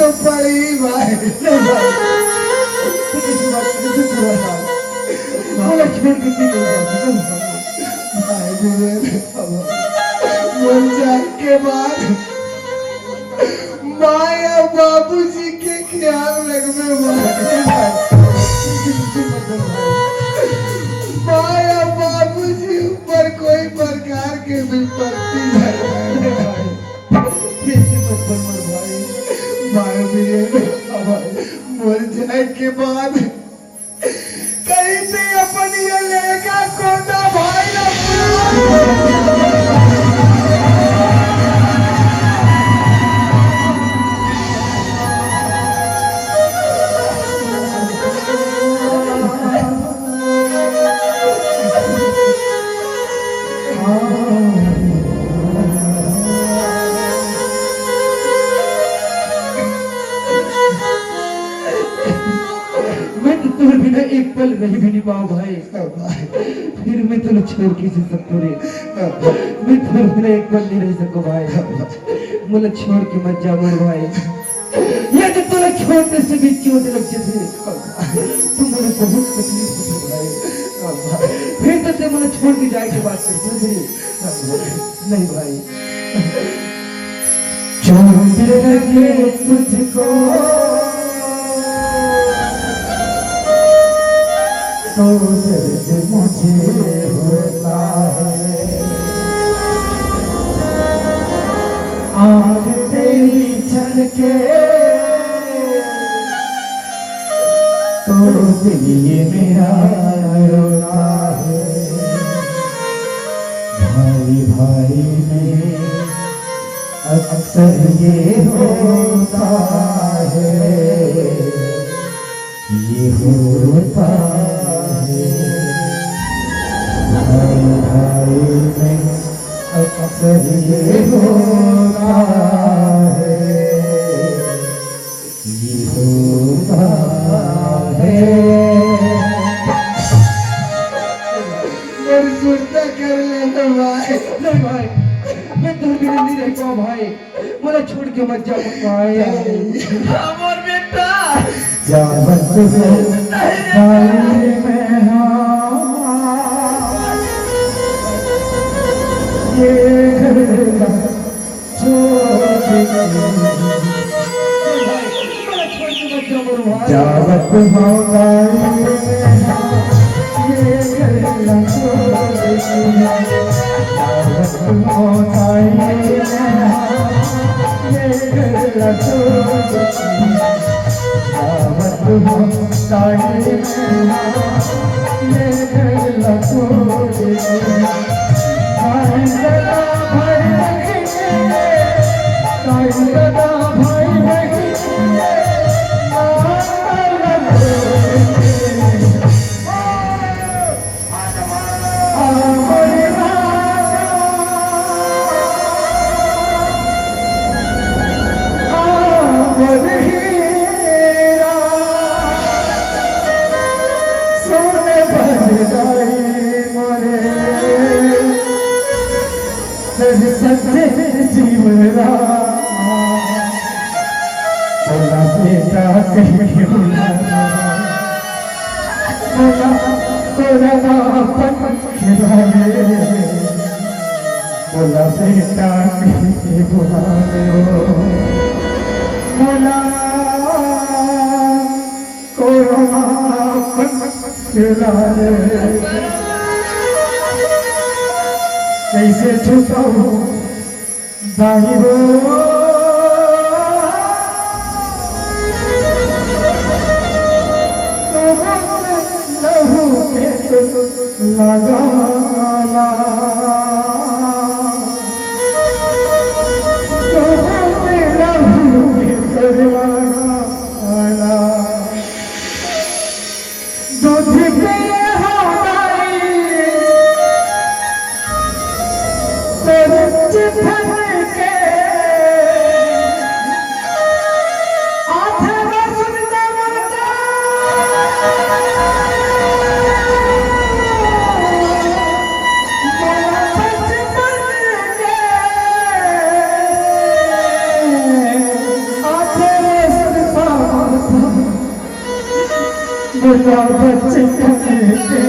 तो पड़ी भाई। बोला छोड़ के नहीं जाती भाई मुरझाए के बाद माया बाबूजी के ख्याल रखने माया बाबूजी ऊपर कोई प्रकार के विपत्ति मुरझाए के बाद कहीं से अपन ये लेगा कोटा भाई बिना एक पल नहीं भी नहीं पाओ भाई। फिर मैं तुझे छोड़ के जी सकता रे। मैं तुझे बिना एक पल नहीं रह सकूं भाई। मुझे छोड़ के मत जा मेरे भाई। ये तो तुझे छोड़ने से भी क्यों लग जाते तुम मुझे बहुत तकलीफ होती भाई। फिर तो ते मुझे छोड़ के जाए के बात करते थे नहीं भाई। छोड़ के तुझको तो दर्द मुझे होता है। आँख तेरी छलके तो दिल ये मेरा रोता है। भाई भाई में अक्सर ये होता है। ये होता भाई भाई में अक्सर ये होता है। ये होता है। मेरी सुनता कर लेना भाई। नहीं भाई मैं तो बिना नहीं रह पाऊँ भाई। मुझे छोड़ के मत जा भाई। अमर बेटा जावत भाई में जावत जीवरा बोला बेटा कहीं बोला तेरा अपन खिलाए। बोला बेटा कहीं बोला बोला कोरोना खिलाए। कैसे छुपाऊं जाहिरो लहू के लगाना लहू के करवाना दूध पे के मुर्गा बच्चे का बेटे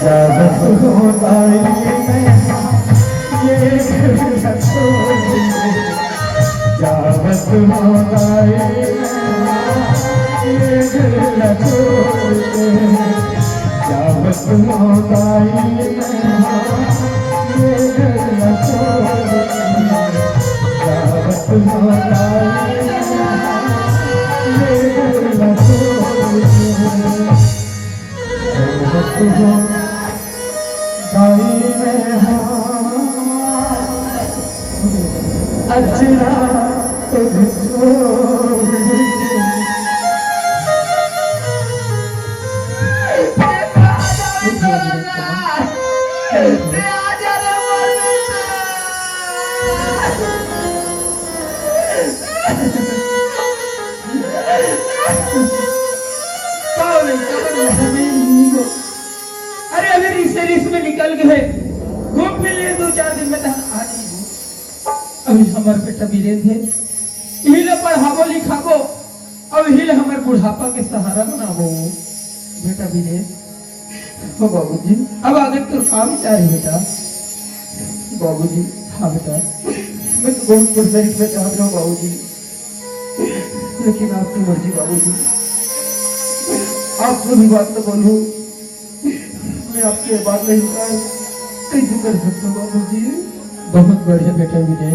जावत होता ये जावत होता ये जावत होता अचरा अरे अगर इसे रिस में निकल गए घूम फिर लिए 2-4 दिन में तो आ अभी हमार बेटा वीरेंद्र है हिल पढ़ाबो लिखाबो अब हिल हमार बुढ़ापा के सहारा बनाबो बेटा वीरेंद्र हो बाबूजी अब अगर तो काम क्या है बेटा बाबूजी हाँ बेटा मैं तो बहुत परफेक्ट में चाहता हूँ बाबूजी लेकिन आपकी मर्जी बाबूजी आपको भी बात तो बोलूं मैं आपके बात नहीं कैसे कर सकता हूँ बाबूजी बहुत बढ़िया बेटा विजय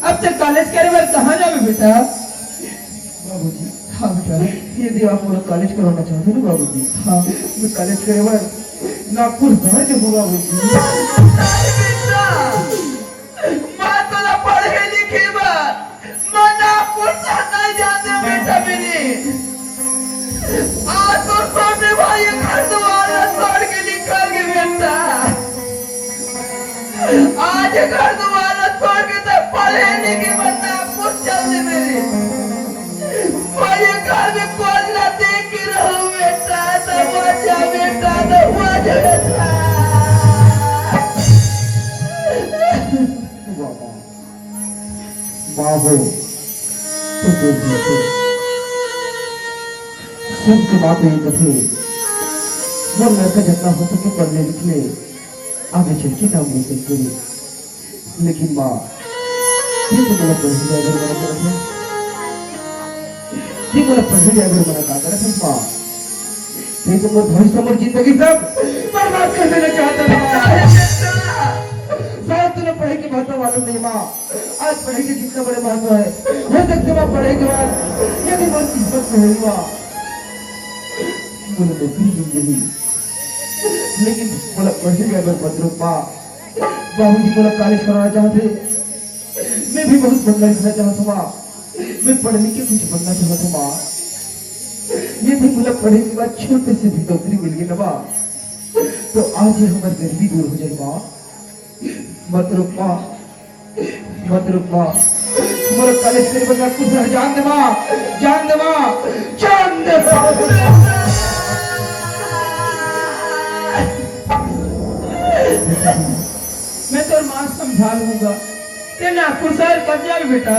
अब तक कॉलेज करे बार कहाँ जाओगे बेटा बाबूजी हाँ बेटा यदि आप मेरा कॉलेज करवाना चाहते हो बाबूजी हाँ मैं कॉलेज करे बार नागपुर कहाँ जाऊँ बाबूजी मैं तो ना पढ़े लिखे बार मैं नागपुर नहीं जाते बेटा मेरी आज तो छोटे भाई घर द्वारा छोड़ के निकल गए बेटा आज घर द्वारा छोड़ के तो पढ़े लिखे बंदा कुछ चलते मेरे भाई घर में कौन ना देख के रहो बेटा तो मजा बेटा तो मजा बेटा बाबू तो सबके बात यही कथे वो लड़का जितना हो सके पढ़ने लिखने आगे चल के नाम लेते करे लेकिन माँ ये तो मेरा पढ़ जाए अगर मेरा तरफ है ये मेरा पढ़ जाए अगर मेरा का तरफ है माँ ये तो मेरा भविष्य और जिंदगी सब बर्बाद कर देना चाहता था शायद तुमने पढ़ाई के महत्व मालूम नहीं माँ आज पढ़ाई के कितना बड़े महत्व है हो सकते माँ पढ़ाई के बाद यदि मन किस्मत में हुई माँ बोले नौकरी जिंदगी लेकिन बोला पढ़े अगर बदलो माँ बाबूजी बोला कॉलेज कराना चाहते मैं भी बहुत बनना लिखना चाहता माँ मैं पढ़ने के कुछ बनना चाहता माँ ये भी बोला पढ़े के बाद छोटे से भी नौकरी मिल गई ना माँ तो आज ये हमारी गरीबी दूर हो जाए माँ मत रुक माँ तुम्हारा कॉलेज के बाद कुछ जान दे माँ जान दे मैं तो माँ समझा लूंगा ते नागपुर शहर कब जाए बेटा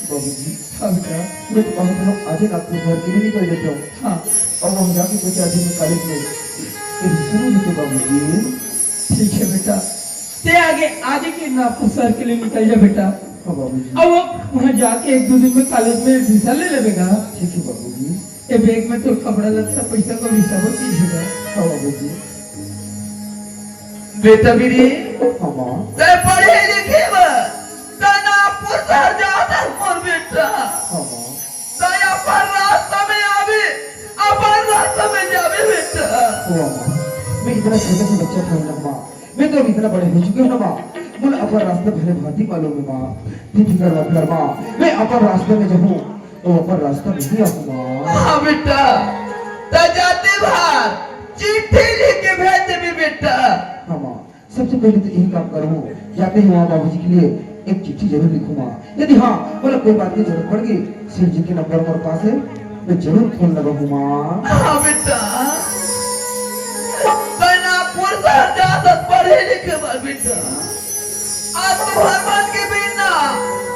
बाबूजी हाँ बेटा मैं तो बहुत लोग आज नागपुर शहर के लिए निकल देता हूँ हाँ और वहाँ जाके कुछ आज में कॉलेज में शुरू होते बाबूजी ठीक है बेटा ते आगे के नागपुर शहर के लिए निकल जा बेटा हाँ बाबूजी अब वो वहाँ जाके 1-2 दिन में कॉलेज में एडमिशन ले लेगा ठीक है बाबूजी ये बैग में तो कपड़ा लत्ता पैसा का हिसाब चीज होगा हाँ बाबूजी बेटा मेरी मामा ते पढ़े लिखे तो नागपुर शहर जाता और बेटा मामा तो अपन रास्ता में आवे अपन रास्ता में जावे बेटा मामा मैं इतना छोटा सा बच्चा था ना माँ मैं तो इतना बड़े हो चुके हूँ ना माँ मुझे अपन रास्ते भले भांति मालूम है माँ फिक्र मत कर माँ मैं अपन रास्ते में जाऊँ तो अपन रास्ता नहीं आऊँगा हाँ बेटा तो जाते बाहर चिट्ठी लिख के भेज दे बेटा हाँ माँ सबसे पहले तो यही काम करूँ जाते ही वहाँ बाबूजी के लिए एक चिट्ठी जरूर लिखूंगा यदि हाँ बोला कोई बात की जरूरत पड़ गई सिर जी के नंबर हमारे पास है मैं जरूर फोन लगाऊंगा हाँ बेटा पढ़े लिखे बेटा आज तो भगवान के बिना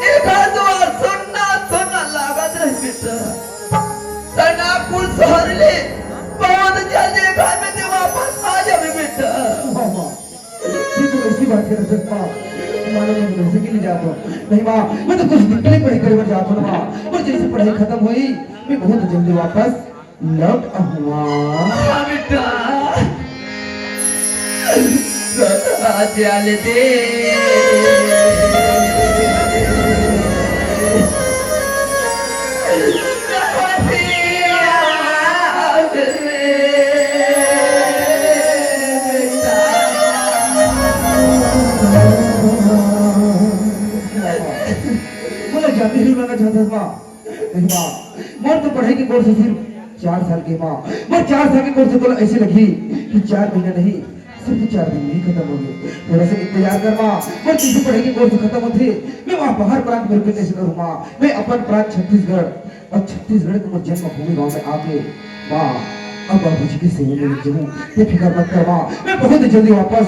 एक घर द्वार सुनना लागत रहे बेटा नागपुर शहर ले बहुत जल्दी घर में से वापस आ जावे बेटा। मामा ये तो ऐसी बात कर रहे माँ, मानो मैं मदरसे के लिए जाता हूँ। नहीं माँ, मैं तो कुछ दिन के लिए पढ़ाई करने जाता हूँ माँ, और जैसे पढ़ाई खत्म हुई मैं बहुत जल्दी वापस लौट आऊँगा। हाँ बेटा चल दे जाते ही मांगा चाहता था नहीं माँ, मोर तो पढ़ाई के कोर्स सिर्फ 4 साल के माँ, मोर 4 साल के कोर्स तो ऐसे लगी कि 4 महीना नहीं सिर्फ 4 दिन में ही खत्म हो गए। थोड़ा सा इंतजार कर माँ, मोर किसी पढ़ाई के कोर्स खत्म होते मैं वहाँ बाहर प्रांत में कैसे करूँ माँ। मैं अपन प्रांत छत्तीसगढ़ और छत्तीसगढ़ के मोर जन्मभूमि गाँव में आके माँ अब बाबूजी की सेवा में लग जाऊँ। ये फिक्र मत कर माँ, मैं बहुत जल्दी वापस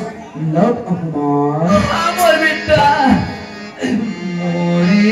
लौट आऊँ माँ। हाँ बोल बेटा मोरी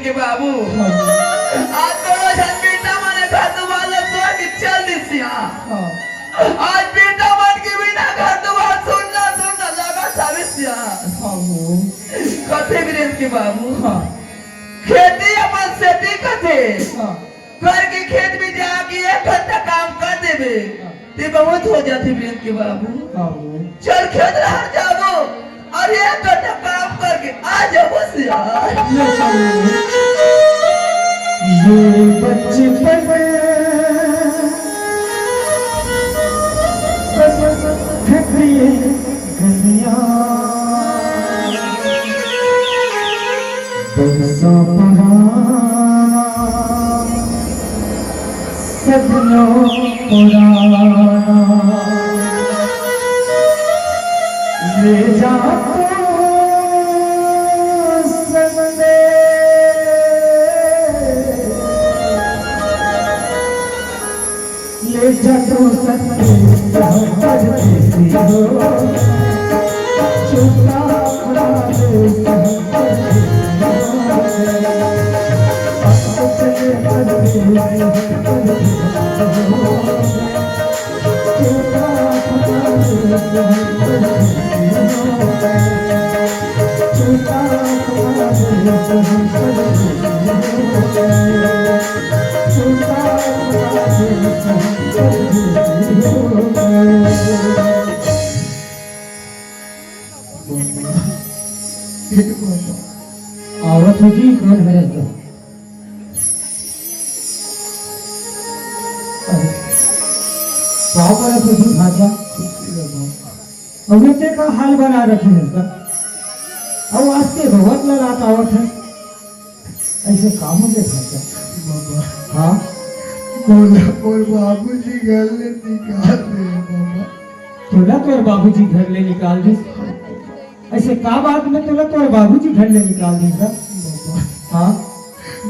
के बाबू आज तो बेटा माने घर तुम्हारा तो चल दिसिया आज बेटा मन के बिना घर तुम्हारा सुनना लगा साबिसिया कथे वीरेंद्र के बाबू खेती अपन सेती कथे घर के खेत में जाके 1 घंटा काम कर देवे ते बहुत हो जाते वीरेंद्र के बाबू। चल खेत रह जाओ और 1 घंटा काम करके आ जाओ ये बचपन ठकरिए गलियां बरसा पुराना सपनों पुराना ले जा जदों सत्य करती हो चुपा औरत होगी कौन है तो पाव पर तुझी भाषा अविते का हाल बना रखी है का अब आज के भगवत ललाट आवत है ऐसे काम हो गए भाषा। हाँ और बाबूजी घर ले निकाल दे बाबा। तोला तोर बाबूजी घर ले निकाल दी ऐसे का बात में तोला तोर बाबूजी घर ले निकाल दी का। हाँ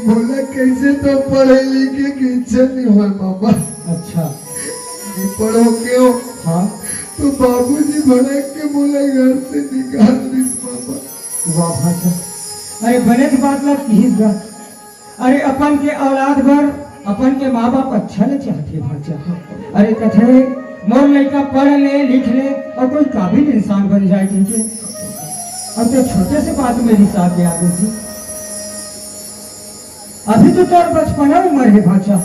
बोला कैसे तो पढ़े लिखे की इच्छा नहीं हो बाबा। अच्छा नहीं पढ़ो क्यों। हाँ तो बाबूजी भड़क के बोले घर से निकाल दी बाबा। वाह भाषा अरे बने की बात लग कीगा अरे अपन के औलाद भर अपन के माँ बाप अच्छा ले चाहते भाषा। अरे कथे मोर लड़का पढ़ ले लिख ले और कोई काबिल इंसान बन जाए ठीक है। अब तो छोटे से बात में हिसाब में आ गई थी अभी तो तोर बचपना उम्र है भाचा।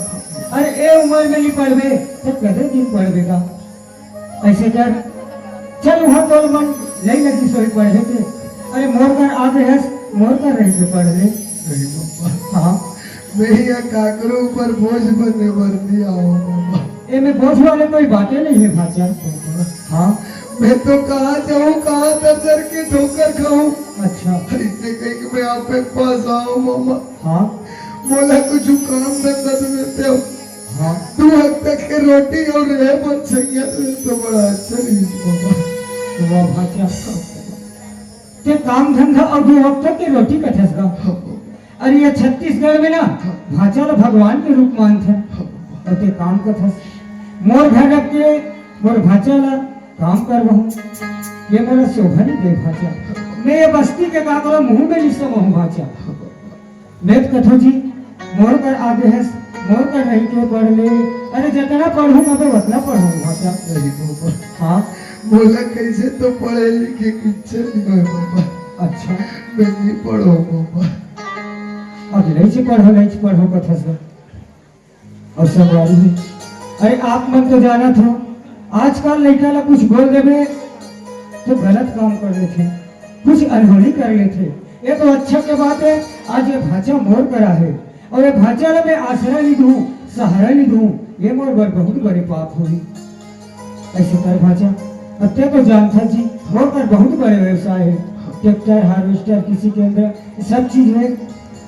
अरे ए उम्र में नहीं पढ़बे तो कदे दिन पढ़बेगा। ऐसे कर चल वहाँ तोर मन नहीं लगी सोई पढ़े के। अरे मोर कर आगे है मोर कर रही से पढ़ ले। नहीं पापा, हाँ भैया काकरों ऊपर बोझ बने भर दिया हो पापा। ए में बोझ वाले कोई बातें नहीं है भाचा। हाँ मैं तो कहाँ जाऊँ, कहाँ दर के ठोकर खाऊं। अच्छा इसने कही कि मैं आप पे पास आऊँ मामा। हाँ बोला कुछ काम धंधा तो देते हो, हाँ 2 हफ्ते तक के रोटी और रहे बन सकिया तो बड़ा अच्छा नहीं मामा। तो वाह भाचा ते काम धंधा और 2 हफ्ते की रोटी का ठसगा। अरे ये छत्तीसगढ़ में ना भाचा ला भगवान के रूप मानते और ते काम का थस मोर घर रख के मोर भाचा ला काम कर रहूं ये मोला शोभा नहीं दे भाचा। मैं ये बस्ती के का करो मुंह में नहीं समूह भाचा। मैं कथो जी मोर कर आगे है मोर कर रही के पढ़ ले। अरे जितना पढ़ूं मैं उतना पढ़ूं भाचा। नहीं पापा, हाँ बोला कैसे तो पढ़े लिखे की इच्छा नहीं है पापा। अच्छा मैं नहीं पढ़ो पापा। अब नहीं पढ़ो कथा से और संगवारी में। अरे आप मन तो जाना था आजकल लड़का ला कुछ बोल देवे तो गलत काम कर लेते, कुछ अनहोनी कर लेते। ये तो अच्छा के बात है आज ये भाचा मोर करा है और ये भाचा ला मैं आसरा नहीं दूं सहारा नहीं दूं ये मोर बर बहुत बड़े पाप होगी। ऐसे कर भाचा अब ते तो जानता जी मोर पर बहुत बड़े व्यवसाय है। ट्रैक्टर हार्वेस्टर किसी के अंदर सब चीज है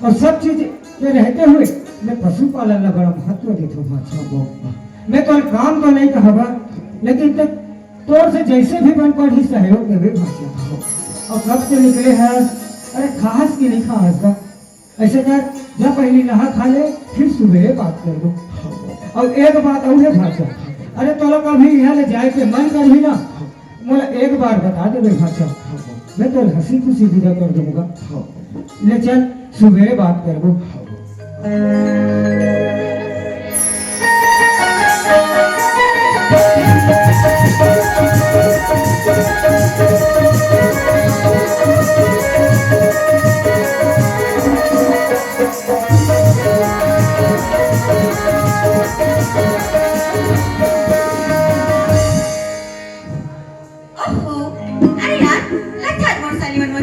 और सब चीज के रहते हुए मैं पशुपालन ला बड़ा महत्व देता हूँ भाचा। मैं तो काम तो नहीं कहूँगा लेकिन तक तोर से जैसे भी बन पड़ी सहयोग देवे भाचा। और कब से निकले हैं अरे खास की नहीं खास का। ऐसे कर जब पहले नहा खा ले फिर सुबह बात कर दो। और एक बात और है भाचा, अरे तो लोग अभी यहाँ ले जाए के मन कर भी ना मोला एक बार बता दे भाचा, मैं तो हंसी खुशी विदा कर दूंगा। ले चल सुबह बात कर दो।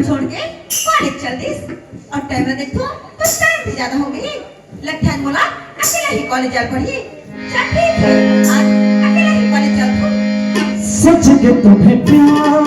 छोड़ के कॉलेज चल दिस और टाइम में देखो तो टाइम भी ज्यादा हो गई। लगता है बोला अकेला ही कॉलेज जा पड़ी। चल ठीक है आज अकेला ही कॉलेज चल। सच के तुम्हें प्यार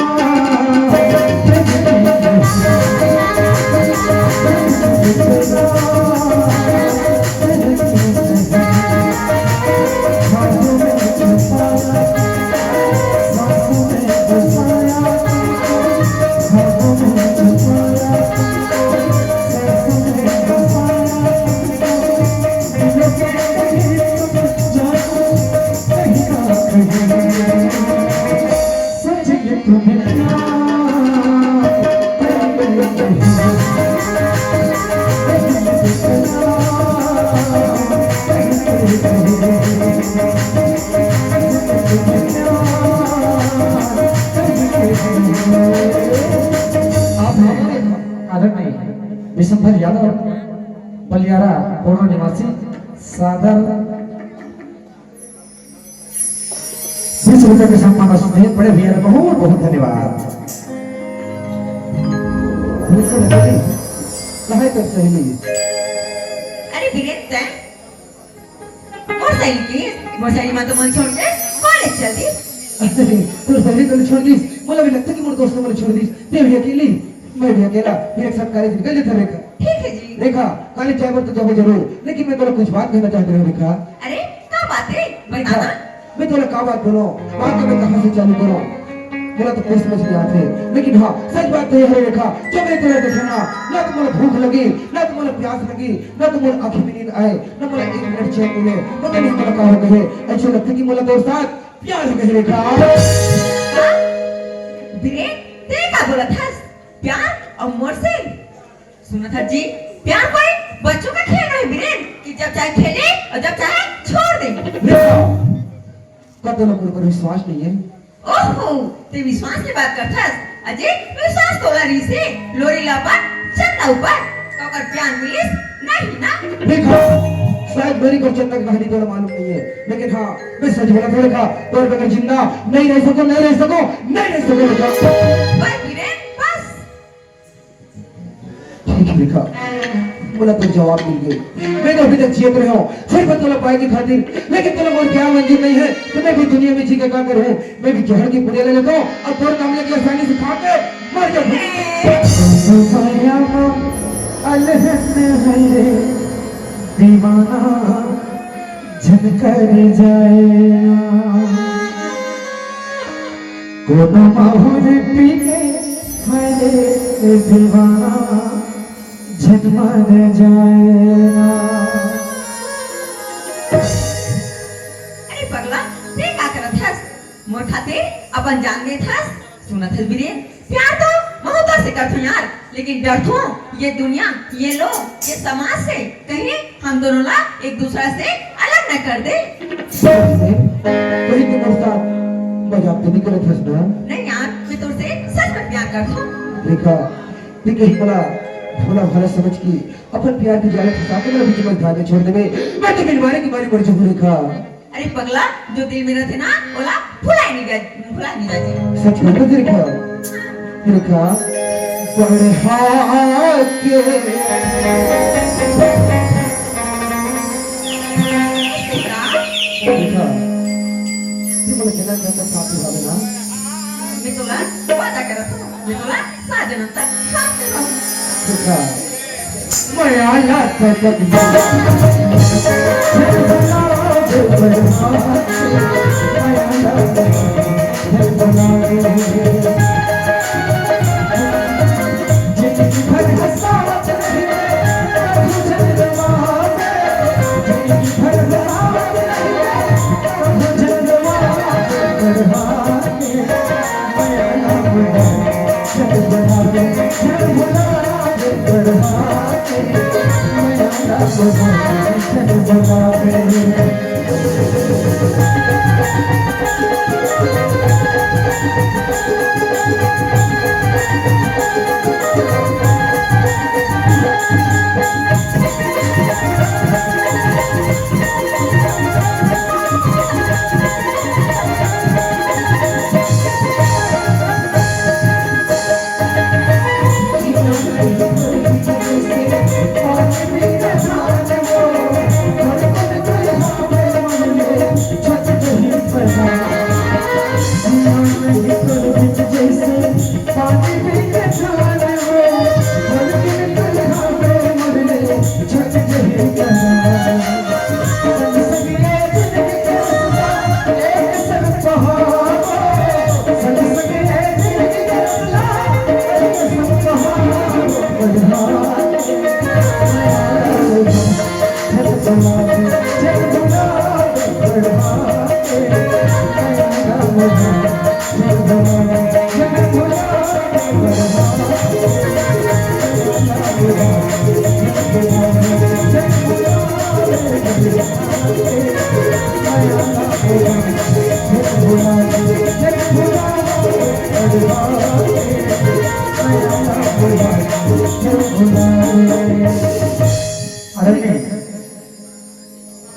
विशंभर यादव बलियारा पूर्व निवासी सादर 20 रुपए के सम्मान स्नेह बड़े भैया बहुत बहुत धन्यवाद। अरे बीरेन मोरसाई में तो मन छोड़ के कॉलेज चल दी। तो पहले तो छोड़ दी मुझे भी लगता कि मोर दोस्तों ने छोड़ दी ते भी अकेली मैं भी अकेला मेरे साथ कॉलेज निकल जाता रेखा। ठीक है जी रेखा कॉलेज जाए तो जाओ जरूर लेकिन मैं तो कुछ बात कहना चाहती हूँ रेखा। अरे क्या बात है रेखा बताना। मैं तो क्या बात बोलो बात तो मैं कहाँ से चालू करूँ मेरा तो कुछ समझ नहीं आते लेकिन हाँ सच बात तो यह है रेखा जब मैं तेरा देखे ना तो मुझे भूख लगी ना तो मुझे प्यास लगी ना तो मुझे आंखें में नींद आए ना मुझे 1 मिनट चैन मिले पता नहीं क्या कहा कहे ऐसे लगता कि मुझे दोस्त साथ प्यार कहे रेखा। बीरेन ते क्या बोला था प्यार और मोर से सुना था जी प्यार कोई बच्चों का खेल है बीरेन कि जब चाहे खेले और जब चाहे छोड़ दे। रेखा कब तो लोगों पर विश्वास नहीं है। ओहो ते विश्वास की बात करता है अजय विश्वास तोला री से लोरी लापा चंदा ऊपर तो अगर प्यार मिलिस नहीं ना देखा शायद मेरी को चंदा की कहानी थोड़ा मालूम नहीं है, लेकिन हाँ मैं सच बोला था देखा तो अगर जिंदा नहीं रह सको देखा बस वीरेन बस ठीक है देखा बोला तो जवाब मिल गई। मैं तो अभी तक जियत रहा हूँ सिर्फ तुला पाए की खातिर, लेकिन तुला मोर क्या मंजूर नहीं है तो मैं भी दुनिया में जी का क्या करूँ, मैं भी जहर की पुड़िया ले लेता हूँ और तोड़ काम लेके आसानी से खा के मर जाऊँ। दीवाना झनकर जाए कोनो माहौल पी के मेरे दीवाना झनमर जाए। अरे पगला ते का करत हस मोर खातिर अपन जान में थस सुनत हस वीरेन प्यार तो बहुत से करथो यार, लेकिन डरथो ये दुनिया ये लोग ये समाज से कहीं हम दोनों ला एक दूसरा से अलग न कर दे। कहीं के दोस्त मजाक तो नहीं करत हस ना? नहीं यार मैं तुझसे सच में प्यार करथो। देखा ठीक है बोला भोला भाला समझ की अपन प्यार की जाले फंसा के मेरा बीच में धागे छोड़ देवे, मैं तो बीमारी की बारी पड़ जाऊँ। देखा अरे पगला जो दिल में रहते ना बोला भुला नहीं जाती। सच कहता देखा देखा बढ़ा के देखा ये बोला जना का साथ निभावे ना, मैं तोला वादा करत हूँ मैं तोला 7 जन्म तक साथ निभाऊंगा। देखा मैं आया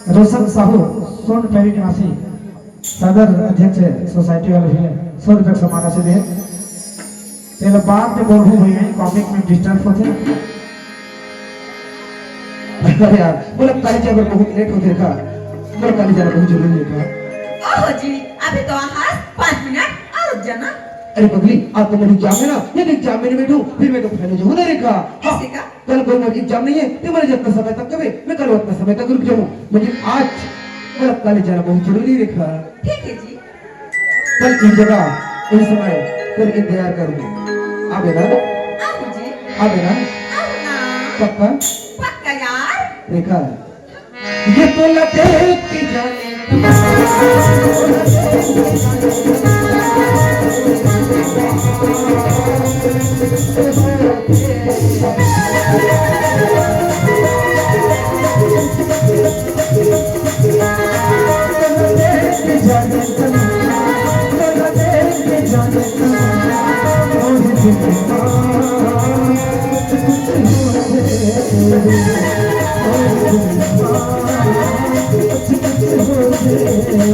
रोशन साहू सोन पैरी निवासी सदर अध्यक्ष सोसाइटी वाले भी 100 रुपये समाना से दे तेरे बात में बोल हुई है कॉमिक में डिस्टर्ब होते अरे यार बोला कॉलेज अगर बहुत लेट हो देखा बोला कॉलेज जाना बहुत जरूरी है। ओहो जी अभी तो आज 5 मिनट और रुक जाना। अरे पगली आज तो मेरी एग्जाम है ना, यदि एग्जाम में बैठूं फिर मैं तो फेल हो जाऊँ ना। रेखा कैसे का कल कोई मेरी एग्जाम नहीं है तो मेरे जितना समय तक कभी मैं कल उतना समय तक रुक जाऊँ, लेकिन आज मेरा कॉलेज जाना बहुत जरूरी है। रेखा ठीक है जी कल की जगह इस समय तेरे इंतजार करूंगी, आबे ना आओ जी आबे ना आओ ना पक्का पक्का यार। रेखा ये तो लटे की जाने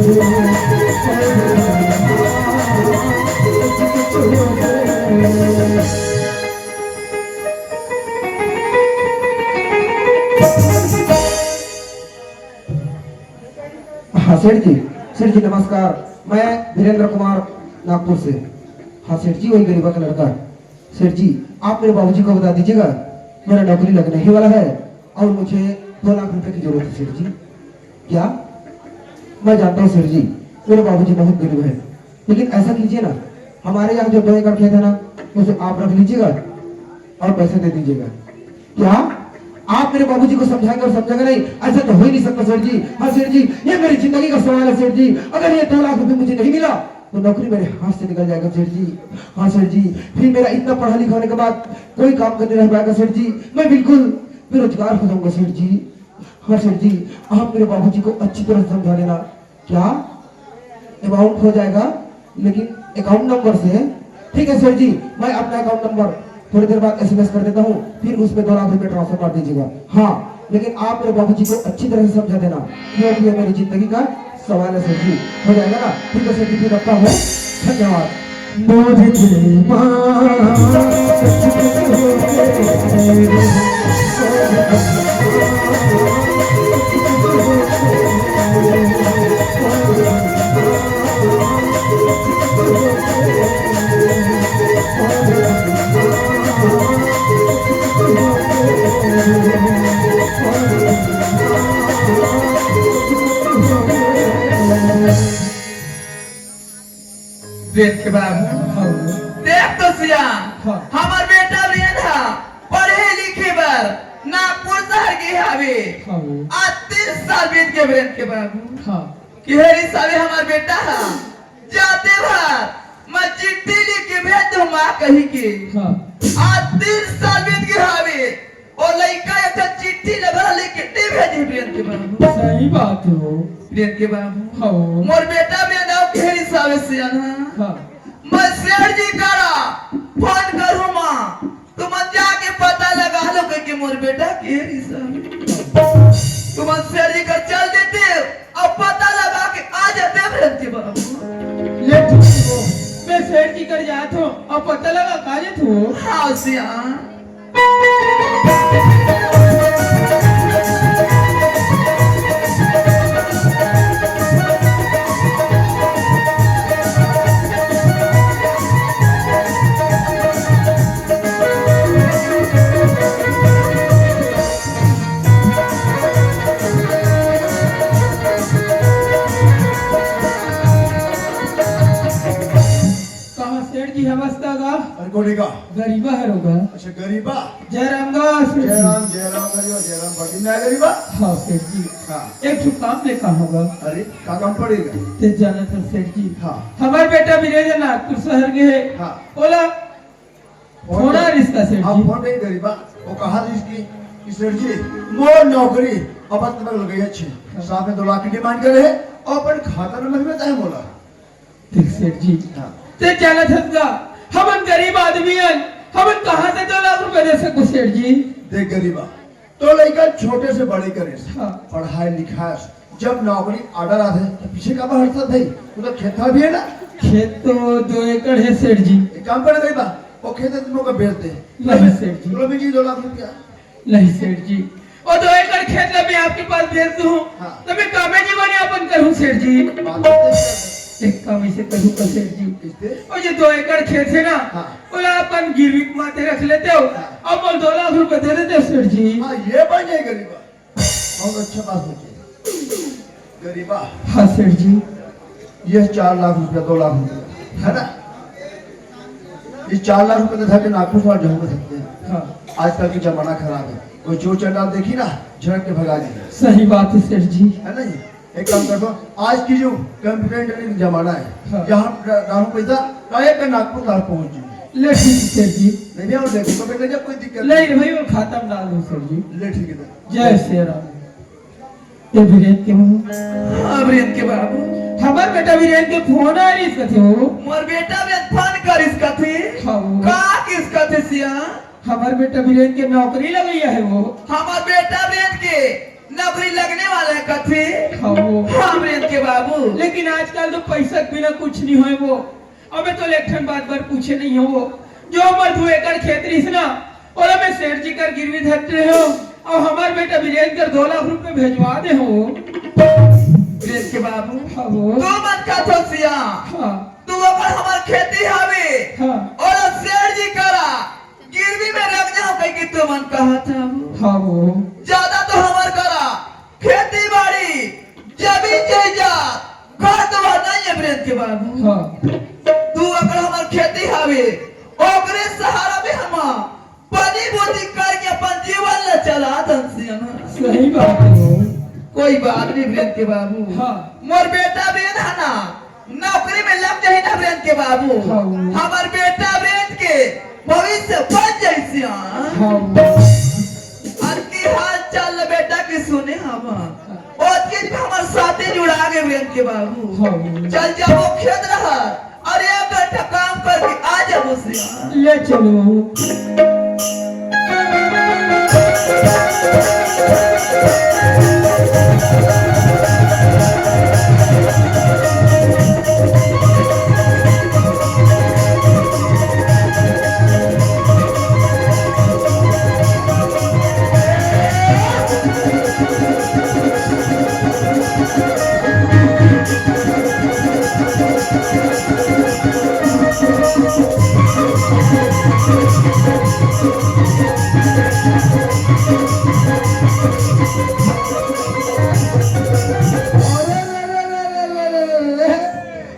हाँ सेठ जी नमस्कार। मैं वीरेंद्र कुमार नागपुर से। हाँ सेठ जी वही गरीबा का लड़का। सेठ जी आप मेरे बाबूजी को बता दीजिएगा मेरा नौकरी लगने ही वाला है और मुझे 2 लाख रुपए की जरूरत है सेठ जी। क्या? मैं जानता हूँ सेठ जी मेरे बाबूजी बहुत गरीब है, लेकिन ऐसा कीजिए ना, हमारे यहाँ जो 2 एकड़ खेत है ना उसे आप रख लीजिएगा और पैसे दे दीजिएगा। क्या आप मेरे बाबूजी को समझाएंगे और समझेंगे नहीं? ऐसा तो हो ही नहीं सकता सेठ जी। हाँ सेठ जी ये मेरी जिंदगी का सवाल है सेठ जी। अगर ये 2 लाख रुपए मुझे नहीं मिला तो नौकरी मेरे हाथ से निकल जाएगा सेठ जी। हाँ सेठ जी फिर मेरा इतना पढ़ा लिखा होने के बाद कोई काम करने रह पाएगा सेठ जी। मैं बिल्कुल बेरोजगार हो जाऊंगा सेठ जी। हाँ सेठ जी आप मेरे बाबूजी को अच्छी तरह समझा देना। क्या अमाउंट हो जाएगा लेकिन अकाउंट नंबर से? ठीक है सेठ जी मैं अपना अकाउंट नंबर थोड़ी देर बाद SMS कर देता हूँ, फिर उसमें 2 लाख रुपए ट्रांसफर कर दीजिएगा। हाँ लेकिन आप मेरे बाबूजी को अच्छी तरह से समझा देना क्योंकि ये मेरी जिंदगी का सवाल है सेठ जी। हो जाएगा ना? ठीक है सेठ जी फिर रखता हूँ। धन्यवाद। वेद के बाबू देख तो सिया हमार बेटा वेद है पढ़े लिखे बर नागपुर शहर के हवे आज 30 साल बीत के वेद के बाबू केहरी साले हमार बेटा है जाते भर मैं चिट्ठी लिख के भेज दूं मां कही के आज 30 साल बीत के हवे और लड़का एक चिट्ठी लगा लेके दे भेजे वेद के बाबू। सही बात हो वेद के बाबू हाँ मोर बेटा वेद आओ केहरी साले से आना मैं सेठ जी करा फोन करूं मां तुम जाके पता लगा लो कि मोर बेटा केहरी साले तुम सेठ जी कर चल देते अब पता लगा के आ जाते वेद के बाबू। ले ठीक हो मैं सेठ जी कर जात हूँ और पता लगा काजत हो। हाँ सिया कोडिका गरीबा है रोगा। अच्छा गरीबा जयराम गा सेठ जय जी। राम करियो जय राम बड़ी ना गरीबा। हाँ सेठ जी हाँ एक ठो काम लेखा होगा। अरे का काम पड़ेगा? ते जाना था सेठ जी हाँ हमारे बेटा विरेंद्र नागपुर शहर के है। हाँ बोला होना रिश्ता सेठ आप जी। फोन नहीं गरीबा वो कहा जिसकी कि सेठ जी मोर नौकरी अब तक लग गई अच्छी साथ में 2 लाख की डिमांड करे है और अपन खाता नंबर में तय बोला। ठीक सेठ जी हाँ ते जाना था हम गरीब आदमी हैं हम कहाँ से 2 लाख रुपए दे सकूं सेठ जी। देख गरीबा तो लड़का छोटे से बड़े करे हाँ। पढ़ाई लिखाई जब नौकरी ऑर्डर आते तो पीछे का हटता भाई वो तो खेता भी है ना। खेत तो 2 एकड़ है सेठ जी। एक काम करे गरीबा वो खेत तुम को बेच दे नहीं सेठ जी बोलो भी 2 लाख रुपया। नहीं सेठ जी और 2 एकड़ खेत ला मैं आपके पास भेज दूं हाँ। तो मैं कामे जीवन यापन करूं सेठ जी। बात करते एक काम इसे करूं का सेठ जी किसते? और ये 2 एकड़ खेत है ना हाँ। बोला अपन गिरवी माते रख लेते हो अब बोल 2 लाख रुपए दे देते हो सेठ जी। हाँ ये बन जाए गरीबा बहुत अच्छा बात होती गरीबा। हाँ सेठ जी ये 4 लाख रुपया 2 लाख रुपया है ना। ये 4 लाख रुपए तो था कि नागपुर से जमा सकते हैं। हाँ आजकल की जमाना खराब है कोई चोर चंडाल देखी ना झड़क के भगा दी सही बात है सेठ जी। है ना। एक काम कर दो आज की जो कंप्यूटर जमाना है हाँ। यहाँ डालू पैसा काहे का नागपुर तक पहुंच जाए। ले ठीक है सेठ जी। नहीं भी और देखो तो बेटा जब कोई दिक्कत नहीं भाई वो खाता में डाल दो सेठ जी। ले ठीक है तो। जय श्री राम। ये वीरेंद्र के मुंह हाँ वीरेंद्र के बाबू हमार बेटा वीरेंद्र के फोन आ रही इसका थे हो। मोर बेटा वेद फोन कर इसका थी हाँ का किसका थे सिया हमार बेटा वीरेंद्र के नौकरी लगी है वो। हमार बेटा वेद के नौकरी लगने वाला है कथी हाँ वो हाँ प्रियंक के बाबू लेकिन आजकल तो पैसा के बिना कुछ नहीं है वो अबे तो इलेक्शन बात बार पूछे नहीं हो वो जो मर 2 एकड़ खेत रही ना और हमें सेठ जी कर गिरवी धरते हो और हमारे बेटा वीरेंद्र कर 2 लाख रुपए भेजवा दे हो प्रियंक के बाबू हाँ वो तू मत का थोसिया हाँ तू अपन हमार खेती हवे हाँ और सेठ जी करा गिरवी में रख जाओ कहीं कि तू मन कहा था हाँ वो ज्यादा तो हमार करा खेती बाड़ी जमीन जायदाद घर तो नहीं है प्रियंक के बाबू हाँ तू अगर हमार खेती हवे ओकरे सहारा में हम पानी बोती करके अपन जीवन ले चला दंसिया सही बात है वो कोई बात नहीं प्रियंक के बाबू हाँ मोर बेटा बेन है ना नौकरी में लग जाए ना प्रियंक के बाबू हाँ। हमार बेटा बेन के भविष्य बन जैसी हाँ की हाल चाल बेटा की सुने हम और चीज में हमारे साथी जुड़ा गए प्रियंक के बाबू हाँ चल जाओ खेत रहा अरे 1 घंटा काम करके आ जाओ सिया ले चलो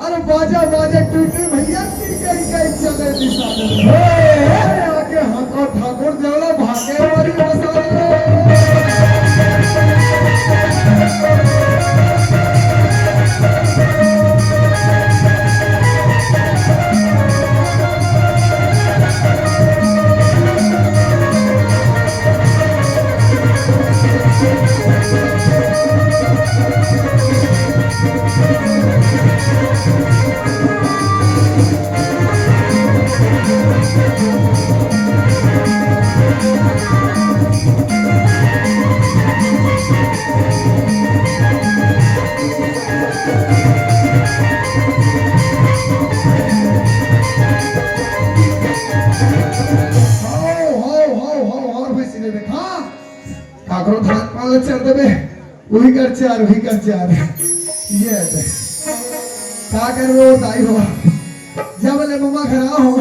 अरे बाजा बाजा टूटे भैया की कई चले दिशा में अरे आके हको ठाकुर जवला भागे वाली मसाले ठाकुर धान पाल चल देबे वही कर चार ये है का करबो दाई हो जब ले मम्मा खरा हो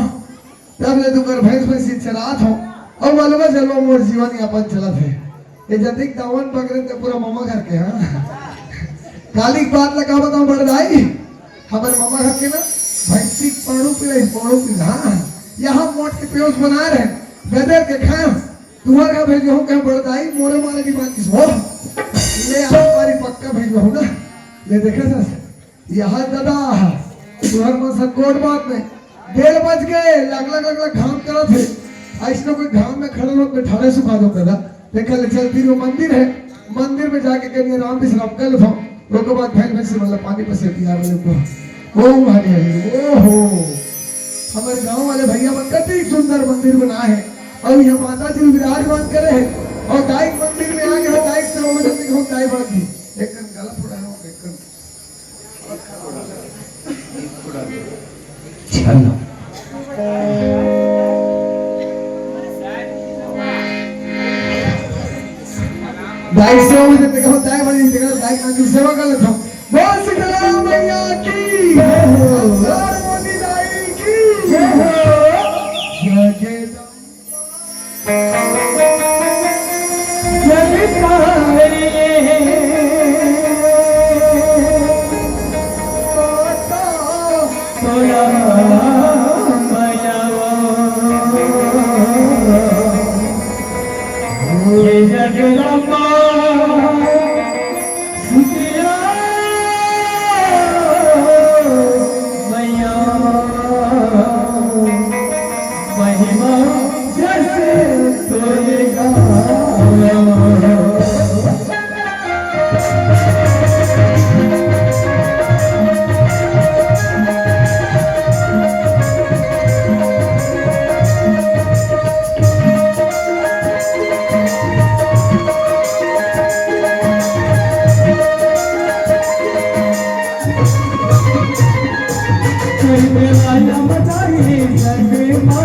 तब ले तू कर भैंस चलात हो और मालूम चलो मोर जीवन यापन चलत है ये जतिक दावन पकड़े ते पूरा मम्मा घर के हां काली बात लगा बताऊं बड़ दाई हमारे मम्मा घर के ना भैंसी पाणू पी हां यहां मोट के पेज बना रहे गदर के खाए तुम्हारा भेजो हूं कहां बड़ दाई मोरे मारे की बात किस हो ले हमारी पक्का भेजो हूं ना ले देखा सर यहाँ दादा तुहर मन संकोट बात में 1:30 बज गए लग घाम करा थे ऐसनो कोई घाम में खड़े लोग बैठाड़े सुखा दो दादा देखा ले चल फिर वो मंदिर है मंदिर में जाके कहीं आराम विश्राम कर लो उसके बाद फैल से मतलब पानी पर से पिया वाले को ओ हरी हरी ओहो हमारे गांव वाले भैया कितनी सुंदर मंदिर बना है और यहाँ माता जी विराजमान करे हैं और दाइक मंदिर में आगे हो दाइक से हो दाई बात एकदम गलत उड़ा हो एकदम दाइक से हो देखो दाई वाली देखो दाइक मंदिर सेवा कर लेता हूँ बोल शीतला मैया की जय हो और मोदी दाई की जय हो जय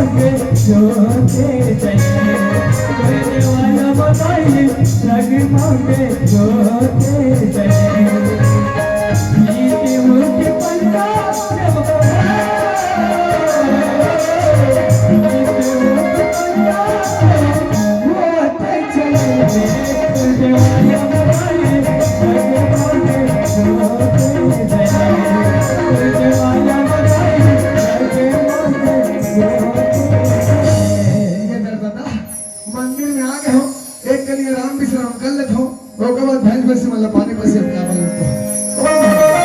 मांगे जोते चले कहने वाला बताइए जग मांगे जोते चले बीते मुझे पंडा मंदिर में आ गए हो एक के लिए राम विश्राम कर लेता हूँ उसके बाद भैंस में से मतलब पानी में से क्या बोल लेता हूँ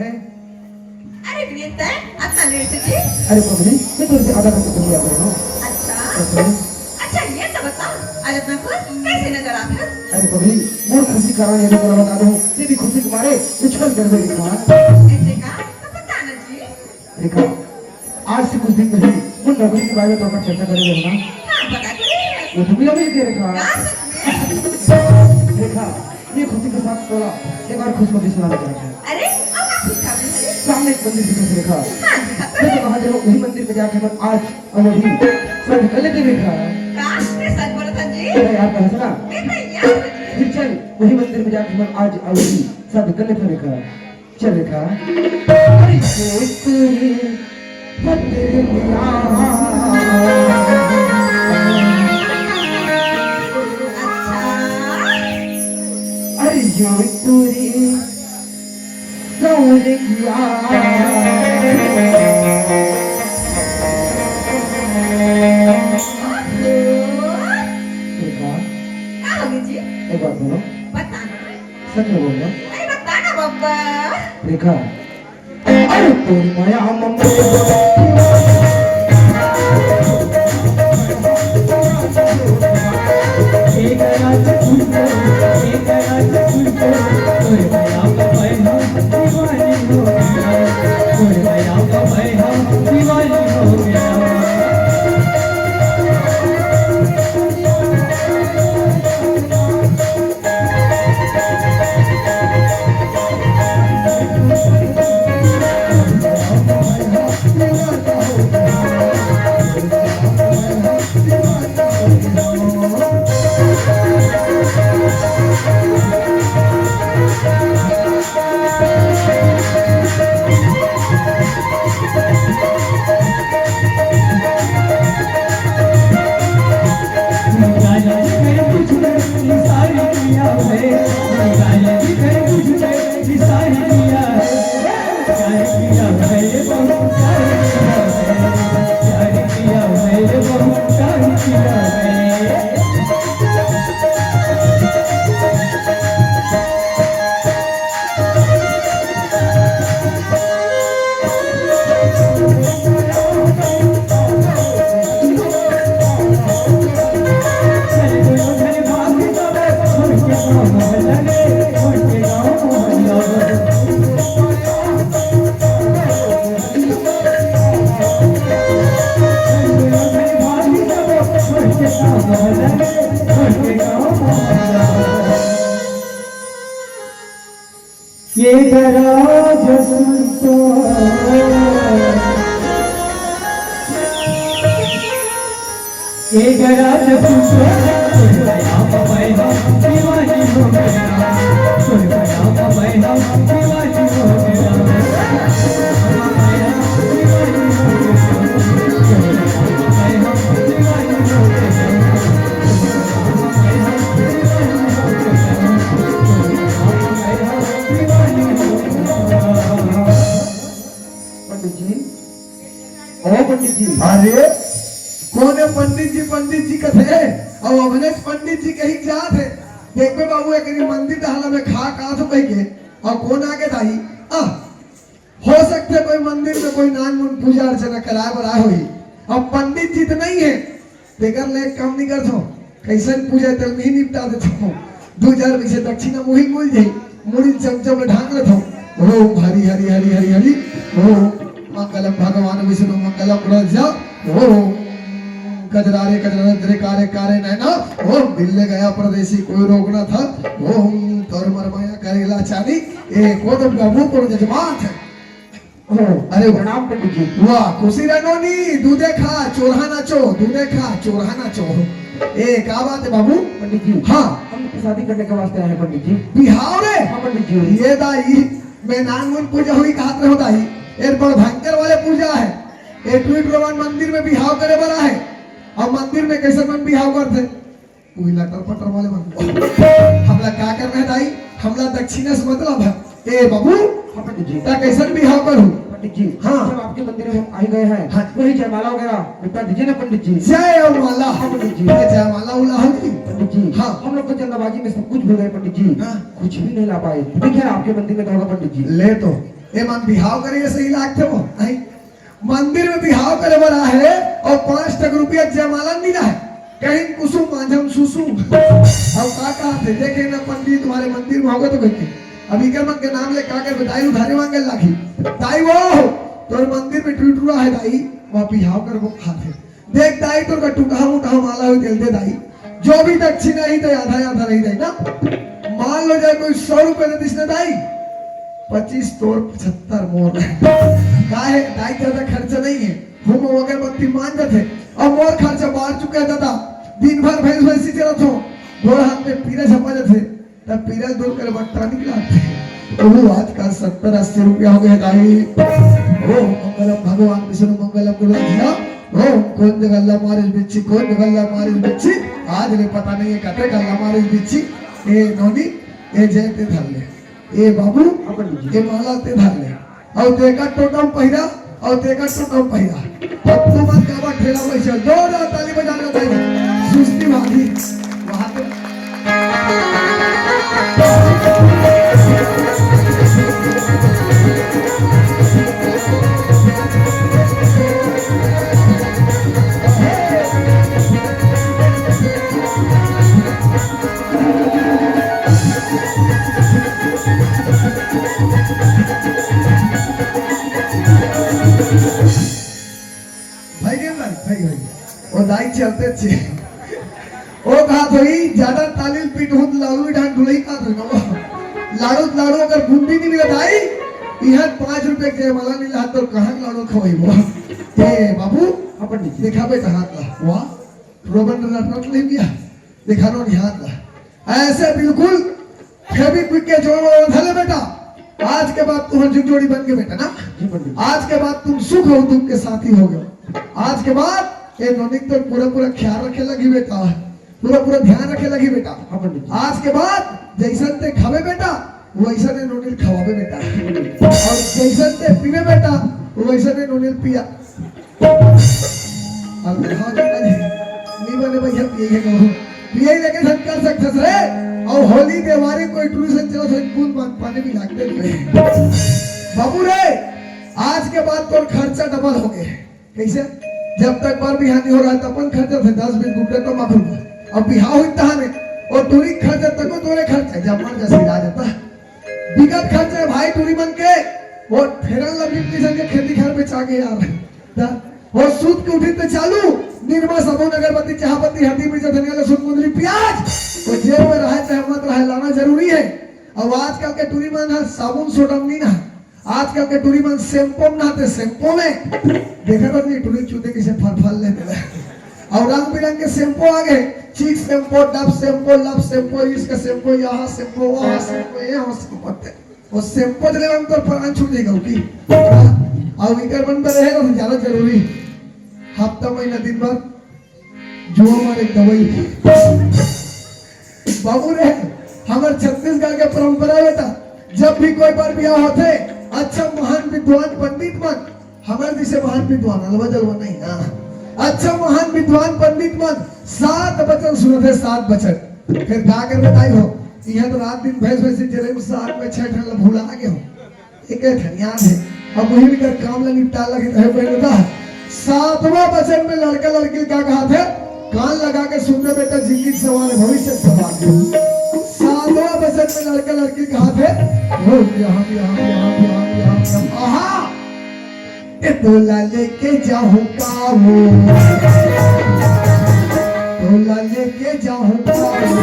अरे वीरेंद्र अपना लेट जी अरे बबली मैं तो इसे आधा घंटे पहले आ रहा हूँ अच्छा अच्छा ये तो बताओ आज अपना खुद कैसे नजर आता है अरे बबली मोर खुशी कारण ये तो बता दूँ ये भी खुशी के मारे उछल कर मेरी माँ ऐसे का तो बताना जी देखा आज से कुछ दिन पहले वो नौकरी के बारे में तो चर्चा करेंगे ना हाँ बता करिए वो तुम्हें मिल के रखा देखा ये खुशी के साथ थोड़ा एक बार खुशखबरी सुनाना चाहता हूँ अरे अब आप कुछ खबर है सामने एक मंदिर दिखे देखा हाँ दिखाता मैं तो कहा देखो वही मंदिर में जाके हम आज और अभी सब निकलने के देखा काश मैं सच बोला था जी तेरा याद कहा सुना मैं तो याद है जी फिर चल वही मंदिर में जाके हम आज और अभी सब निकलने के देखा चल देखा अरे तेरे मंदिर में अरे जो तेरी देखा क्या होगी जी एक बात बोलो बताना सच में बोलो अरे बताना बाबा देखा अरे तेरी माया मम्मी एक रात तुझको एक रात तुझको तोरे भैया का बहना दीवानी हो गया तोरे भैया का बहना दीवानी हो गया ये दराज सुनतो ये दराज सुनतो सुन गया बहना दीवानी हो गया सुन गया बहना दीवानी हो गया पंडित जी ओ पंडित जी अरे कौन है पंडित जी कथे और अभिनेश पंडित जी कहीं जात है देखबे बाबू एक मंदिर डाला में खा का तो कह के और कौन आके दाई हो सकते कोई मंदिर में कोई नान मुन पूजा अर्चना कराए बराए हुई अब पंडित जी तो नहीं है बेगर ले कम नहीं कर दो कैसन पूजा तल में ही निपटा देता हूँ 2000 पैसे दक्षिणा मुही मिल जाई मुड़ी चमचम ढांक लेता हूँ ओम हरि हरि हरि हरि हरि ओम मंगलम भगवान विष्णु मंगलम ब्रह्मा ओम कजरारे कजरारे कारे कारे नैना ओम दिल्ले गया परदेसी कोई रोक न था ओम तोर मरमाया करेला चानी ए कोदम बाबू को जजमान है अरे प्रणाम पंडित जी। वाह खुशी रनोनी दूधे खा चोरहा नाचो दूधे खा चोरहा नाचो ए क्या बात है बाबू पंडित जी हाँ हम शादी करने के वास्ते आए हैं पंडित जी। बिहाव रे हाँ पंडित जी। ये दाई मैं नांगुन पूजा हुई कहात रहो दाई एक बड़ भयंकर वाले पूजा है एक ट्वीट रोमान मंदिर में बिहाव करे बड़ा है और मंदिर में कैसे मन बिहाव करते कोई लटर पटर वाले मन हमला क्या करना है दाई हमला दक्षिणा से मतलब है ए बाबू हाँ पंडित जी। ता कैसन बिहाव करूं पंडित जी हाँ। जब आपके मंदिर में हम आए गए हैं हाँ। वही जयमाला वगैरह बता दीजिए ना पंडित जी। जय माला हाँ पंडित जी। जयमाला उला होगी पंडित जी हाँ। हम लोग तो जल्दबाजी में सब कुछ भूल गए पंडित जी। हाँ। कुछ भी नहीं ला पाए देखिए ना आपके मंदिर में तो होगा पंडित जी। ले तो ए मन बिहाव करे ये सही लागते हो नहीं मंदिर में बिहाव करे बड़ा है और 5 रुपया जयमाला मिला है कहीं कुसुम मांझम सुसु और का थे देखे ना पंडित तुम्हारे मंदिर में होगा तो कहते अभी कर मन के नाम ले का कर बताई उधारी मांगे लाखी दाई वो तोर मंदिर में टूटुआ है दाई वहां बिहाव कर वो खाते देख दाई तोर का टूटा उठा माला हो तेल दे दाई जो भी दक्षिणा ही तो आधा आधा नहीं दाई ना मान लो जाए कोई 100 रुपए दे दिसने दाई 25 तोर 75 मोर काहे दाई ज्यादा खर्चा नहीं है हम अगरबत्ती मान जाते और मोर खर्चा बाहर चुका है दादा दिन भर भैंस भैंसी चलत हो गोड़ हाथ में पीरा छपा जाते तब पीरा दूर कर बट्टा निकलाते वो आजकल 70-80 रुपया हो गए दाई ओम मंगलम भगवान विष्णु मंगलम गुरुदेव ओम कौन गल्ला मारिस बिच्छी कौन गल्ला मारिस बिच्छी आज ले पता नहीं है कते गल्ला मारिस बिच्छी ए नोनी ए जयते धर ले ए बाबू ए माला ते धर ले और देखा टोटम पहिरा और देखा टोटम पहिरा अब तो मन का ठेला पैसा जोर ताली बजाना चाहिए सुस्ती भागी वहां पे दाई चलते छे ओ कहा थोड़ी ज्यादा तालील पीट हो लाडू ढांड ढुलई का थो लाडू अगर बूंदी नहीं मिला दाई यहां 5 रुपए के माला नहीं ला तो कहां लाडू खवाइबो ए बाबू अपन देखा बे हाथ ला वाह रोबन नट ले दिया देखा नो हाथ ला ऐसे बिल्कुल फेविक्विक के जोड़ो धले बेटा आज के बाद तुम जोड़ी बन के बेटा ना आज के बाद तुम सुख हो दुख के साथी हो गए आज के बाद ये नोनिक तो पूरा ख्याल रखे लगी बेटा पूरा ध्यान रखे लगी बेटा आज के बाद जैसन ते खावे बेटा वैसा ने नोनिल खवावे बेटा और जैसन ते पीवे बेटा वैसा ने नोनिल पिया अब खाओ बेटा जी नहीं बने भैया पिए कहो पिए लेके सब कर सकते रे और होली दिवाली कोई टूरिस्ट चलो तो कूद पानी भी लागते बाबू रे आज के बाद तो खर्चा डबल हो गए कैसे जब तक बार बिहानी हो रहा है तब खर्चा थे 10-20 रुपए तो माफ होगा अब बिहाव होता है और टूरी खर्चा तक तोरे खर्चा जब मन जैसे आ जाता बिगत खर्चा भाई टूरी मन के वो फेरन लगी किसान के खेती घर पे चागे यार और सूद के उठी तो चालू निर्मा साबुन अगरबत्ती चाहपत्ती हल्दी मिर्च धनिया लहसुन मुंदरी प्याज तो जेब में रहे चाहे मत रहे लाना जरूरी है अब आजकल के टूरी मन है साबुन सोडम नहीं ना आजकल के टूरी मन शैम्पू नहाते शैम्पू में देखा तो नहीं टूरी चूते किसे फल लेते और रंग बिरंग के शैम्पू आ गए चीक शैम्पू डब शैम्पू लव शैम्पू इसका शैम्पू यहाँ शैम्पू वहाँ शैम्पू यहाँ शैम्पू वो शैम्पू चले हम तो प्राण छूट जाएगा उसकी और विकर बन पर रहेगा तो ज्यादा जरूरी हफ्ता महीना दिन भर जो हमारे दवाई बाबू रे हमारे छत्तीसगढ़ के परंपरा बेटा जब भी कोई बार ब्याह होते अच्छा महान विद्वान पंडित मन हमारे जैसे महान विद्वान अलवा जलवा नहीं अच्छा महान विद्वान पंडित मन 7 वचन सुनत है, 7 वचन फिर का कर बताई हो। यह तो रात दिन भैंस भैंस चले में 7 में 6 ठन भूला आगे हो एक धनिया है। अब वही भी कर काम ला निपटा लगे तो है बता 7वां वचन में लड़का लड़की का कहा थे कान लगा के सुन रहे बेटा, जिंदगी सवाल है भविष्य सवाल। 7वां वचन में लड़का लड़की कहा थे हो यहाँ आहा ए तोला लेके जाऊं काबू, तोला लेके जाऊं काबू,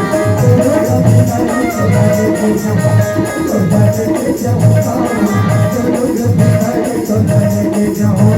तोला लेके जाऊं काबू, तोला लेके जाऊं।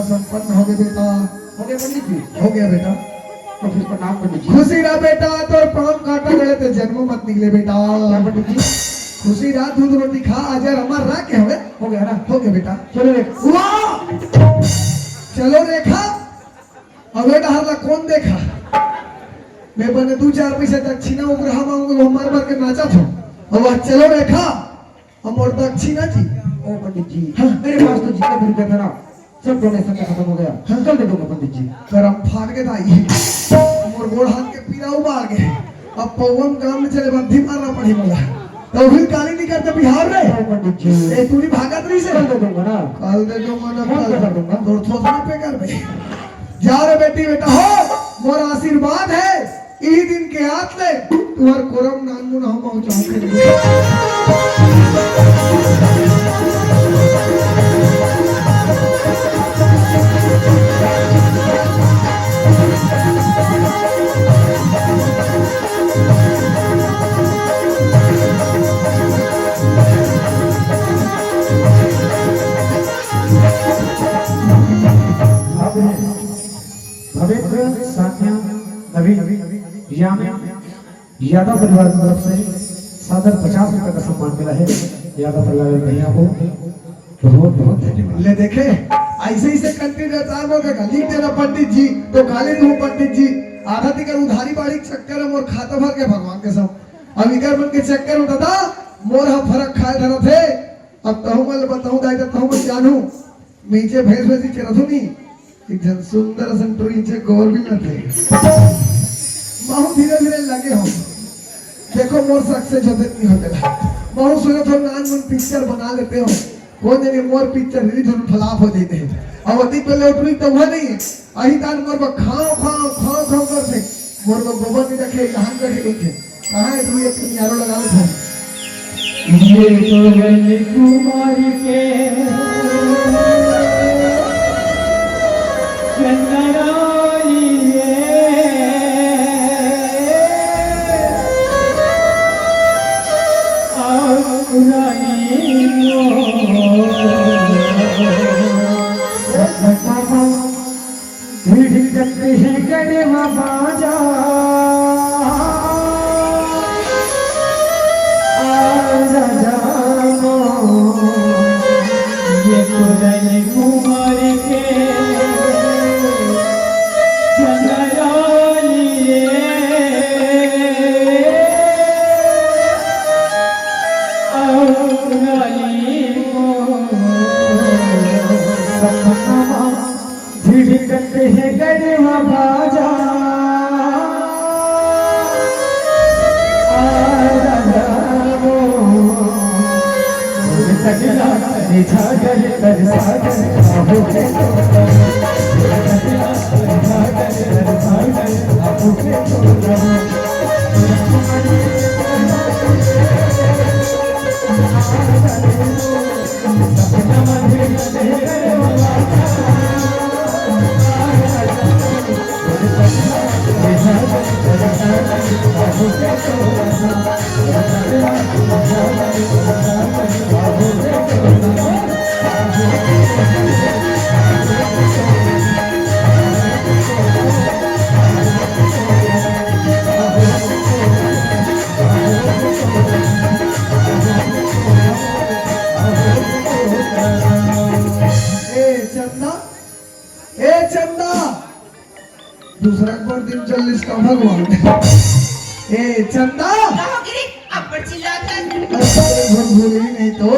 संपन्न हो गए बेटा, हो गया पंडित जी? हो गया बेटा। तो फिर प्रणाम पंडित जी। खुशी रहा बेटा, तो पाँव काटा गले तो जन्म मत निकले बेटा। क्या पंडित जी? खुशी रहा, दूध रोटी खा, अजर अमर रह के हुए। हो गया ना? हो गया बेटा। चलो रे। वाह चलो रेखा। अब बेटा हरला कौन देखा मैं बने 2-4 पैसे दक्षिणा उग्रह मांगो वो मर मर के नाचा था। अब चलो रेखा और दक्षिणा जी। ओ पंडित जी, मेरे पास तो जितना भी रुपया था ना सब डोनेशन में खत्म हो गया। कल दे दूंगा पंडित जी। करम फाड़ के दाई मोर गोड़ हाथ के पीड़ा उबार गए। अब पौवम काम में चले बंधी मारना पड़ी बोला तो फिर काली नहीं करते बिहार रे। ओ पंडित जी, ए तूनी भागत नहीं से। कल दे दूंगा ना। कल दे दूंगा ना, कल कल कर दूंगा। तोड़ थोड़ा पे कर बे। जा रे बेटी बेटा हो मोर आशीर्वाद है ई दिन के हाथ ले तुम्हार कोरम नान मुन हम हो जाऊं। पवित्र सान्या नवीन यादव परिवार की तरफ से सादर 50 रुपए का सम्मान मिला है। यादव परिवार भैया को बहुत बहुत धन्यवाद। ले देखे ऐसे ही से कंटिन्यू होगा लिख देना पंडित जी तो खाली तू पंडित जी आधा तिकर उधारी बाड़ी चक्कर में मोर खाता भर के भगवान के सब अब इकर मन के चक्कर में दादा मोर हा फरक खाए धरा थे। अब तहु मल बताऊं दाई तहु मत जानू नीचे भैंस भैंसी चरथु नी एक जन सुंदर संतुरी नीचे गोर भी न थे। बहु धीरे धीरे लगे हो देखो मोर सक्सेस होते नहीं होते बहु सुनो तो नान मन पिक्चर बना लेते हो कौन जाने मोर पिक्चर रिलीज होने फ्लॉप हो जाते हैं। अब अति पहले उठनी तो वह नहीं अही तान मोर पर खाओ खाओ खाओ खाओ करते मोर को गोबर नहीं रखे कहां रखे थे कहां है तू एक यारो लगा ले था ये तो गली कुमारी के चंदनाई सजना रे झागर कर सागर आहो के दूसरा पर दिन 40 का भगवान ए चंदा कहो गिरी अब पर चिल्लाता है। भूल नहीं तो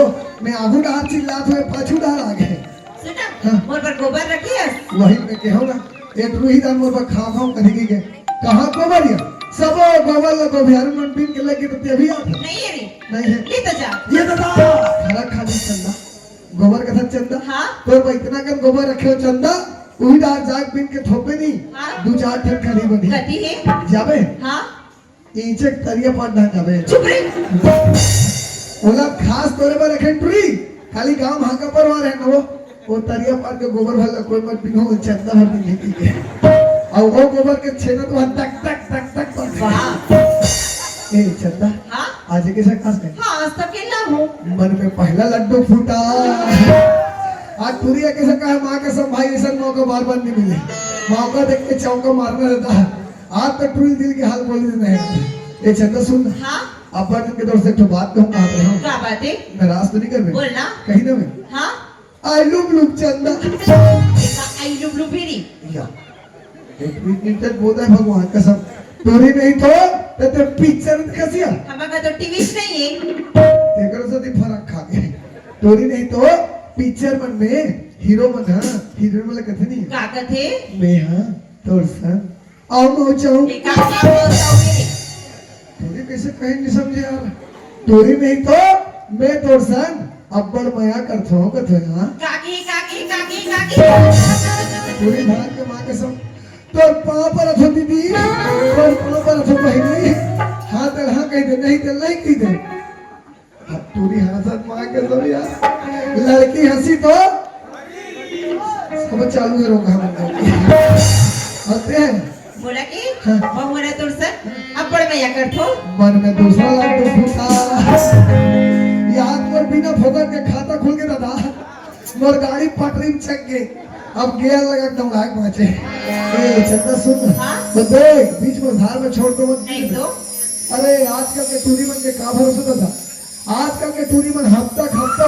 मैं आगू डाल चिल्लात हुए पाछू डाल आ गए सुना मोर पर गोबर रखी है वही मैं कहूँ ना एक रूही दान मोर पर खाओ कहीं की गए कहाँ गोबर या सब गोबर लगो बिहार मन पिन के लगे तो तभी आता नहीं है रे नहीं है ले तो जा ये दादा खरा खाली चंदा गोबर का था चंदा हाँ तो इतना कर गोबर रखे हो चंदा वही डाल जाग पिन के थोपे नहीं हाँ। 2-4 ठन खरी बनी गति है जाबे हाँ इंचे तरिया पाट ना जाबे चुप रे ओला खास तोरे पर रखे टुरी खाली गांव हाका पर वाले न वो तरिया पाट के गोबर वाला कोई मत पिनो चंदा भर नहीं की के और वो गोबर के छेना तो तक तक तक तक पर वाह ए चंदा हाँ आज कैसा खास है हाँ आज तक के ना हूँ मन में पहला लड्डू फूटा आज तुरिया कैसा कहा माँ के सब भाई ऐसा मौका बार बार नहीं मिले मौका देख के चौका मारना रहता है आज तक टूल दिल की हाल बोल देते हैं ये चंदा सुन हाँ अब के दौर से एक बात कहूँ आप रहे क्या बात है नाराज तो नहीं कर रहे बोलना कहीं ना मैं हाँ आई लुब लुब चंदा आई लुब लुब भी या एक मिनट तक बोला है भगवान कसम तोरी नहीं तो ते पिक्चर कैसी है हमारा तो टीवी नहीं है देखो से दी फर्क खा गए तोरी नहीं तो पिक्चर मन में हीरो मन हां हीरो वाला कथे नहीं क्या कहते मैं हां तोर सन आओ मैं चाहूं क्या बोलता हूँ मेरे तोरी कैसे कहीं नहीं समझे यार तोरी नहीं तो मैं तोर सन अब्बड़ मया करथो कथे हां काकी काकी काकी काकी पूरी भाग के मां के सब तोर पांव पर अथो दीदी तोर पांव पर अथो बहिनी हां कह दे नहीं तो नहीं कह दे अब तूरी हंसत मां के सब यार लड़की हंसी तो सब चालू है रोका हम होते हैं बोला कि हाँ। बहुरा तुर सर अब बड़ मैं कर थो मन में दूसरा लड्डू फूटा याद पर बिना फोकट के खाता खुल के दादा मोर गाड़ी पटरी में चक गई अब गियर लगा एकदम लायक पहुंचे ए चंदा सुन हाँ? तो देख बीच में धार में छोड़ दो मत नहीं तो अरे आजकल के टूरी मन के का भरोसा था आजकल के टूरी मन हफ्ता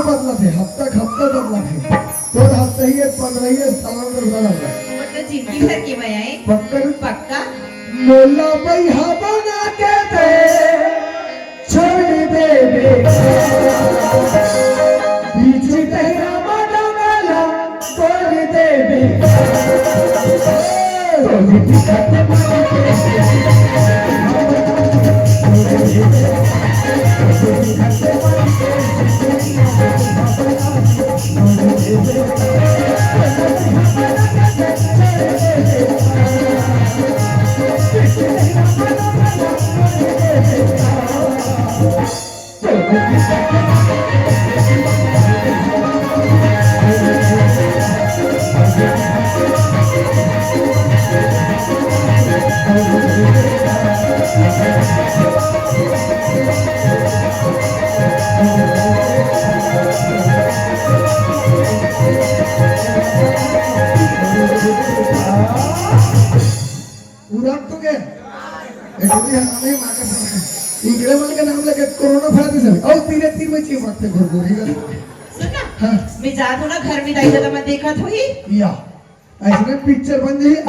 बदला थे हफ्ता बदला थे तो हफ्ता ही 15 साल बदला मतलब जिंदगी भर की मैं आए पक्का पक्का मोला भैया बना के दे छोड़ दे बीच तेरा मन मेला छोड़ दे इकडे मन का नाम लगे कोरोना फैलते सभी और तीन में चीज वक्त घुरघुरी का सुनना हाँ मैं जा तो ना घर में दाई दादा मैं देखा तो ही या ऐसे पिक्चर बन जाइए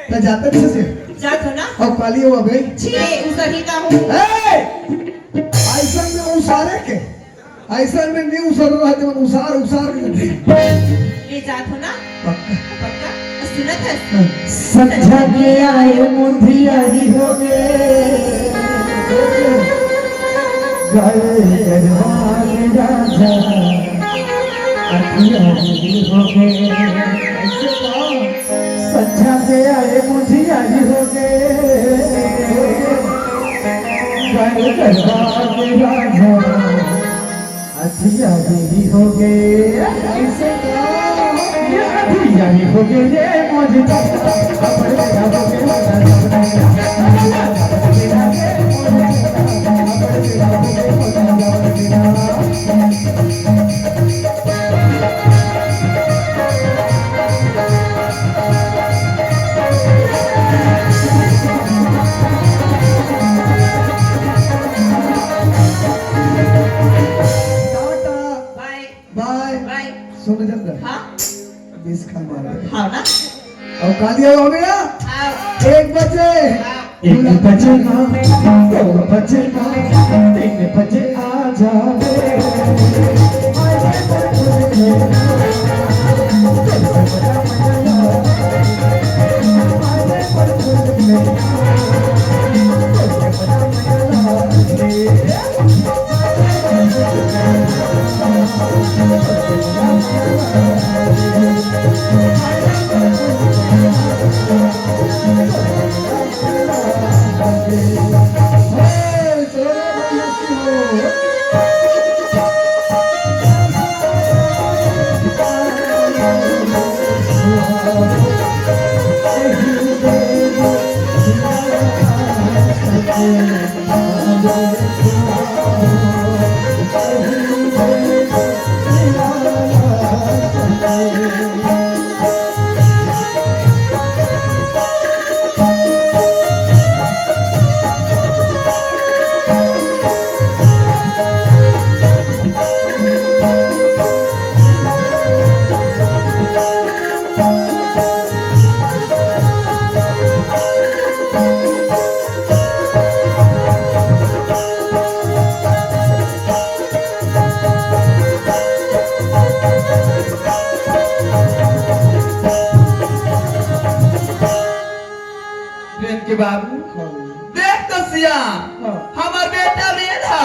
तो जाता नहीं से जा तो ना और काली हुआ भाई छी उसही का हूँ ऐसा में उसारे के ऐसा में नहीं उसार रहते मन उसार के ले जा तो ना पक्का पक्का सुनत है समझा के आए मुंधिया ही हो गए संझा से आए मुझे आज हो गए दरबार में राजा अधिया भी हो गए अधिया भी हो गए ये मुझे बाय बाय बाय सुन जल्द हाँ 20 खा मार हाँ ना और कालिया हो गया हाँ 1 बजे हाँ 1 बजे ना 2 बजे ना 3 बजे आ जावे प्रेम के बाबू देख तो सिया हमार बेटा मेधा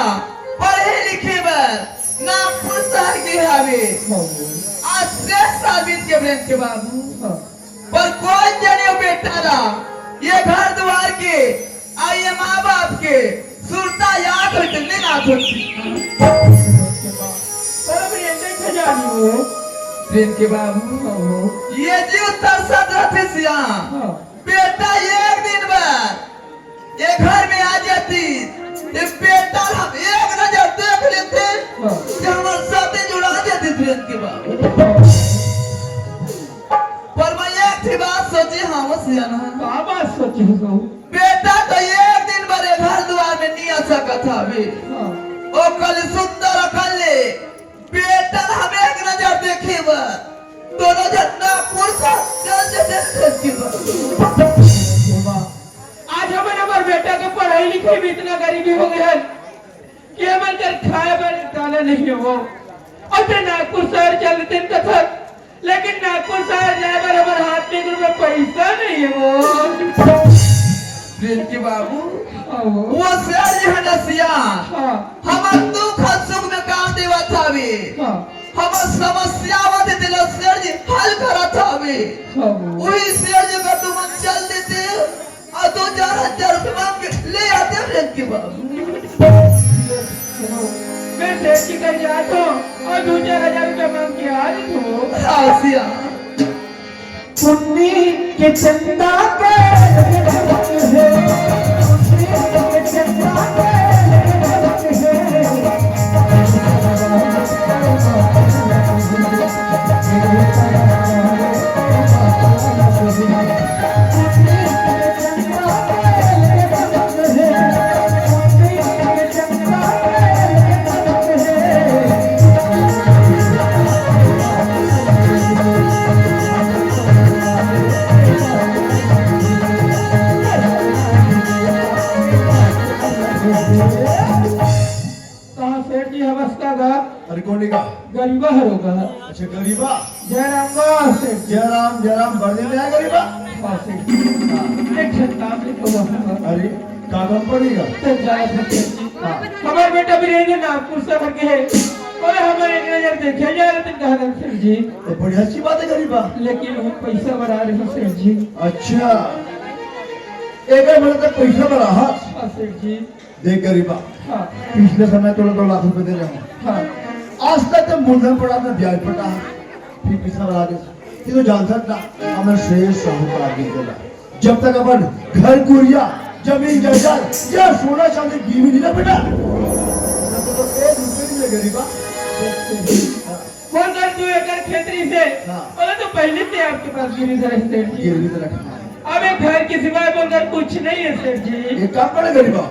पढ़े लिखे बर नागपुर शहर के हवे आज से साबित के प्रेम के बाबू पर कोई जने बेटा ला ये घर द्वार के आ ये माँ बाप के सुरता याद हो चलने ना सोची प्रेम के बाबू ये जी उत्तर सद सिया बेटा एक दिन बाद ये घर में आ जाती ये बेटा हम एक नजर देख लेते कि हमारे साथ जुड़ा जाती प्रेम के बाद पर मैं एक थी बात सोची हाँ सियाना बात सोची हो बेटा तो एक दिन बाद ये घर द्वार में नहीं आ सका था भी ओ कल सुंदर कल बेटा हम एक नजर देखे बस तो नजर ना पुरसा चल जैसे आज हमारे बेटा के पढ़ाई लिखाई में इतना गरीबी हो गया कि हमारे घर खाए पर दाना नहीं है वो और फिर नागपुर शहर चलते था लेकिन नागपुर शहर जाए पर हमारे हाथ में रुपये पैसा नहीं है वो प्रेम के बाबू वो शहर है नसिया हमार दुख सुख में काम देवा था भी हमार समस्या वादे दिल शेर जी हल करा था भी वही शेर जी का तुम चल देते और 2-4 रुपए मांग के ले आते प्रेम के बाबू मैं शेर जी कर जाता हूँ और 2-4 रुपए मांग के आ जाता आसिया पुन्नी के चंदा के चंदा के अरे कौन का गरीबा होगा अच्छा गरीबा जयराम जयराम बर्दे में आया गरीबा एक काम लिखो अरे का काम पड़ेगा तो जा सकते हमारे बेटा वीरेंद्र नागपुर शहर के है और हमारे एक नजर देखे जा रहे थे कहा सेठ जी तो बड़ी अच्छी बात है गरीबा। लेकिन हम पैसा बढ़ा रहे हैं सेठ जी। अच्छा एक मिनट तक पैसा बढ़ा। हाँ सेठ जी। देख गरीबा, हाँ पिछले समय तो 2 लाख रुपए दे रहा हूँ, हाँ आज तक तो मूलधन पड़ा ना ब्याज पड़ा है, फिर पैसा बढ़ा दे। ये तो जान सकता हमें शेष साहूकार भी देला। जब तक अपन घर कुरिया जमीन जायदाद या सोना चांदी गिरवी नहीं ना बेटा, तब तक तो 1 रुपए नहीं ले गरीबा। वो अगर 2 एकड़ खेतरी से हाँ। बोले तो पहले से आपके पास गिरी था सेठ जी। गिरवी तो रखना है। अब एक घर के सिवाय बगैर कुछ नहीं है सेठ जी। एक काम करे गरीबा,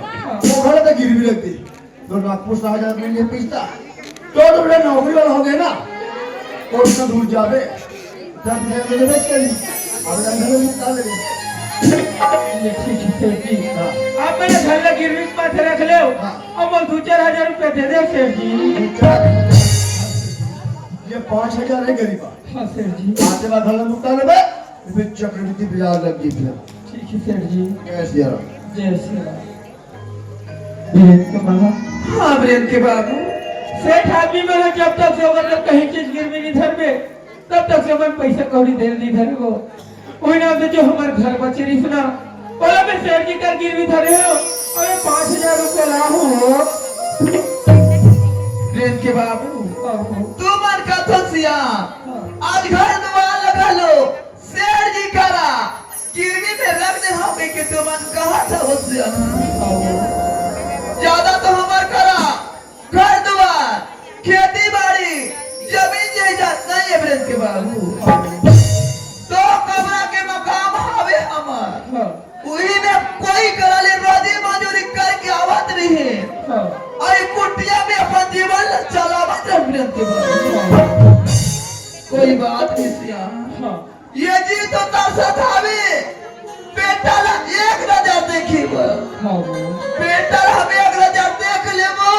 वो घर तो गिरवी रख दी तो नागपुर शाहजहां के लिए पैसा तो बड़ा नौकरी वाला हो गया ना, और उतना दूर जावे तब मेरे बेच कर अब अंदर में निकाल ले। ये ठीक है सेठ जी। हाँ। आप मेरे घर में गिरवी के पास रख ले हाँ। और मैं 2-4 हजार रुपए दे दे सेठ जी। ये 5,000 है गरीबा। हाँ सेठ जी। आते बाद घर में मुक्ता ले फिर चक्रवृद्धि ब्याज लग गई फिर ठीक है सेठ जी। कैसे यार जय श्री राम। वीरेंद्र के बाबा। हाँ वीरेंद्र के बाबू। सेठ आदमी में है, जब तक से अगर कहीं चीज गिरवी नहीं धर में तब तक से मैं पैसा कौड़ी दे नहीं धरे को वही नाम से जो हमारे घर बचे रही सुना बोला मैं सेठ जी कर गिरवी धरे हो और 5,000 रुपए ला हो। वीरेंद्र के बाबू ओहो। तू मन का तो सिया आज घर द्वार लगा लो शेर जी करा गिरवी में रख दे हम के तू मन कहा था हो सिया ज्यादा तो हमार करा घर द्वार खेती बाड़ी जमीन जायदाद नहीं है वीरेंद्र के बाबू तो कमरा के मकाम हवे हमार हाँ, वही में कोई कराले रोजी मजूरी करके आवत नहीं है हाँ, अरे कुटिया में अपन जीवन चलावत रह वीरेंद्र के बाबू कोई बात नहीं सिया हाँ। ये जी तो तरसत हवे बेटा ला 1,000 देखी वो हाँ वो। बेटा हमें 1,000 देख लेबो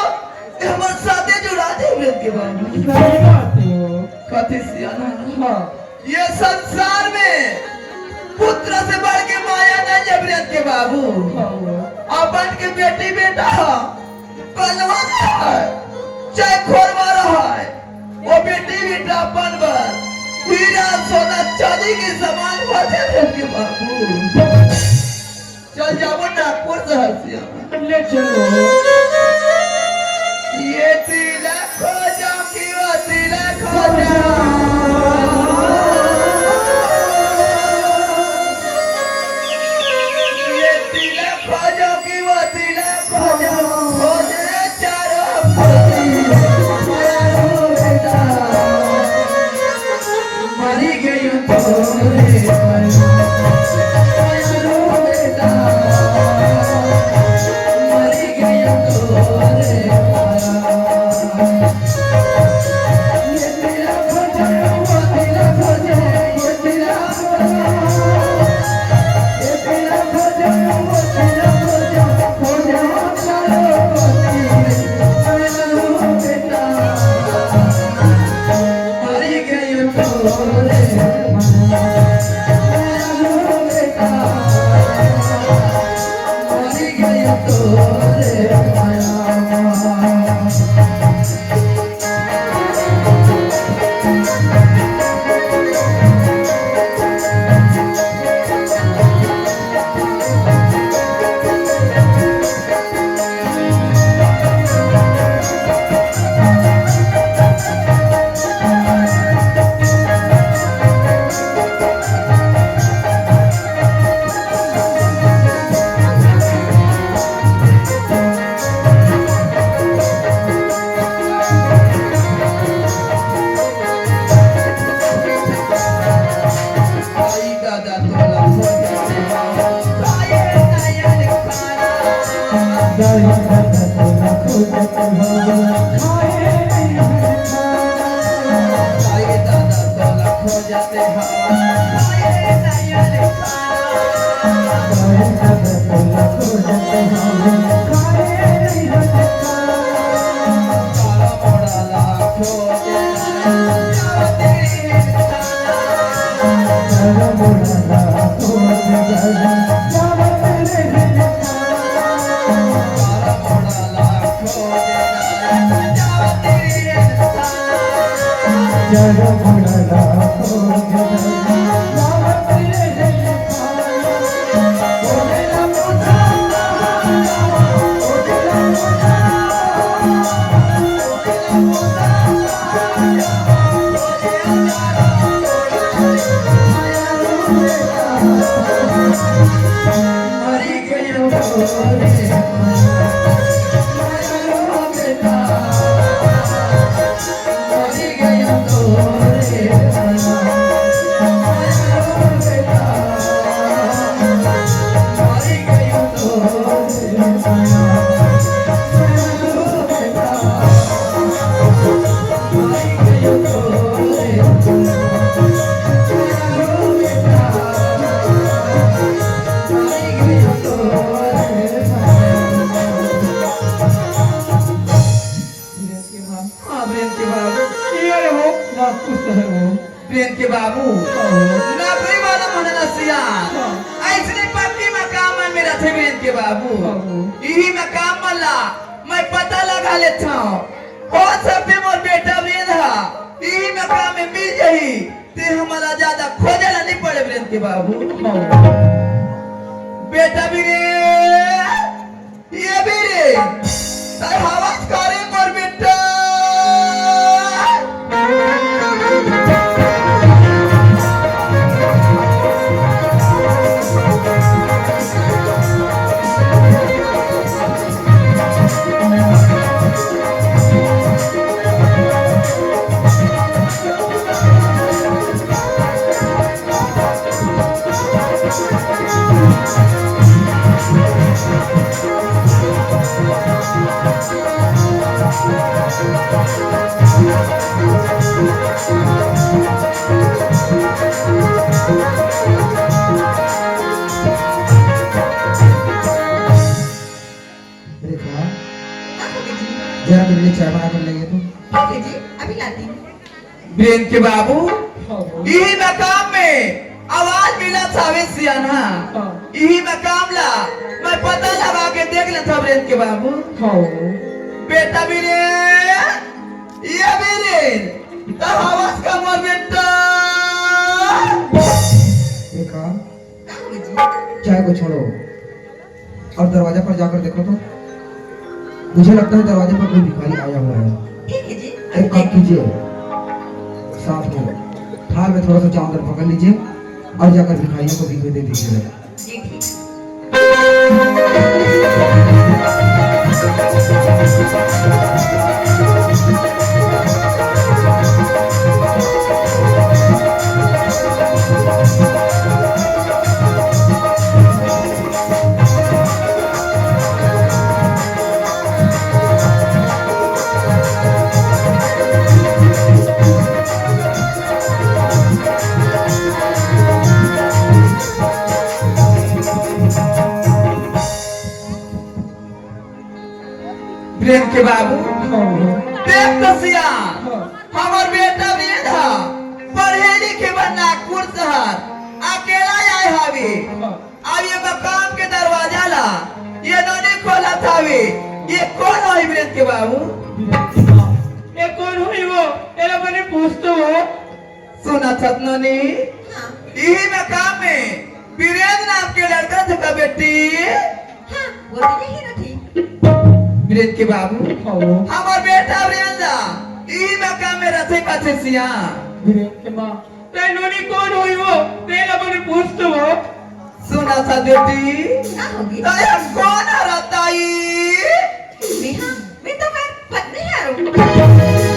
हमर साथे जुड़ा दे वीरेंद्र के बाबू सही बात है वो। कथी सिया ना हाँ ये संसार में पुत्र से बढ़ के माया नहीं है वीरेंद्र के बाबू हाँ वो। अपन के बेटी बेटा कलवा है चाहे खोरवा रहा है वो बेटी बेटा अपन पर हीरा सोना चांदी के समान होते वीरेंद्र के बाबू चल जाओ नागपुर शहर से ले चलो। ये तिलक हो जाओ कि वो तिलक हो जाओ ये तिलक हो जाओ कि वो तिलक हो जाओ हो जाए चारों मरी गई मरी गई मरी गई मरी गई आई दादा तोला हो जाए नया लिखाना आई दादा तोला खो जाते हैं नया काला मोड़ा लाखो मरी गयो रे बेटा मरी गयो रे बेटा मरी गयो ये हो ना कुछ हो प्रेम के बाबू नौकरी वाला मन नसिया ऐसने पक्की मकाम में मेरा थे प्रेम के बाबू यही मकाम वाला मैं पता लगा लेता हूँ और सबसे मोर बेटा वेदा यही मकाम में मिल जाही ते हमारा ज्यादा खोजला नहीं पड़े प्रेम के बाबू बेटा भी ये भी रे तार हवास करे मोर बेटा रेखा हाँ होगी जी जरा मेरे लिए चाय बना कर लेंगे तुम ठीक है जी अभी लाती हूँ ब्रेन के बाबू यही मकाम में आवाज मिला सावे सियाना यही मकाम ला मैं पता लगा के देख लेता ब्रेन के बाबू बेटा भी रे ये भी रे तब आवाज का मोर बेटा रेखा हाँ होगी जी चाय को छोड़ो और दरवाजा पर जाकर देखो तो मुझे लगता है दरवाजे पर कोई भिखारी आया हुआ है ठीक है जी एक काम कीजिए साथ में थाल में थोड़ा सा चावल पकड़ लीजिए और जाकर भिखारियों को भिगो दे दीजिए जी ठीक ब्रेन के बाबू देख तो सिया हमार बेटा वेदा पढ़े लिखे बन नागपुर शहर अकेला आए हवे अब ये मकाम के दरवाजा ला ये नोनी खोला थावे ये कौन है ब्रेन के बाबू ये कौन हुई वो ये बने पूछते हो सुना छतनोनी हाँ यही मकाम में वीरेंद्र नाम के लड़का था बेटी हाँ वो तो यही ना थी वीरेंद्र के बाबू हमार बेटा वीरेंद्र यही मकाम में रथे कथे सिया के माँ ते नोनी कौन हुई वो ते बने पूछते हो सुना सा बेटी हाँ होगी ताया कौन रहताई मैं तो मैं पत्नी है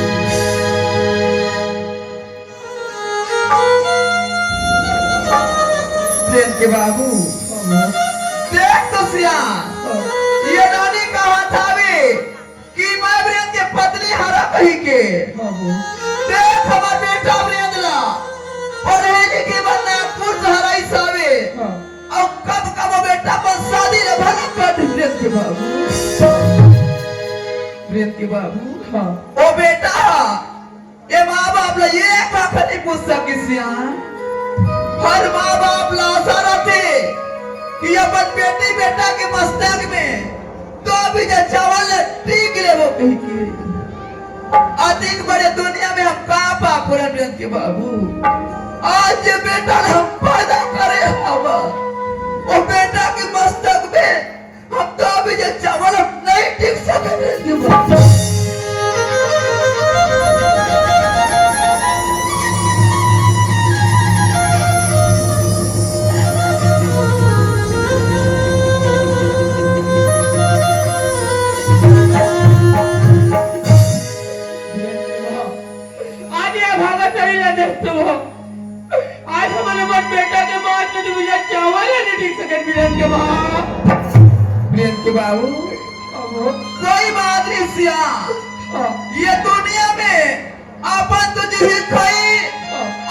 प्रेम के बाबू देख तो सिया ये नोनी कहा था वे कि मैं वीरेंद्र के पत्नी हरा कही के देख हमार बेटा वीरेंद्र पढ़े लिखे बनना पुरुष हराई सावे और कब कब बेटा पर शादी रे भला कर प्रेम के बाबू प्रेम के बाबू ओ बेटा ये माँ बाप ला ये बात नहीं पूछ सकी सिया हर माँ बाप ला आशा रहते कि अपन बेटी बेटा के मस्तक में तो भी जो चावल टीक ले वो कहीं की अधिक बड़े दुनिया में हम कहाँ पापुरन प्रेम के बाबू आज ये बेटा हम पैदा करे हम वो बेटा के मस्तक में हम तो भी जो चावल नहीं टिक सके प्रेम के बाबू बीरन के बाप। प्रियन के बाबू कोई बात नहीं सिया, ये दुनिया में अपन तो जिंदगी खाई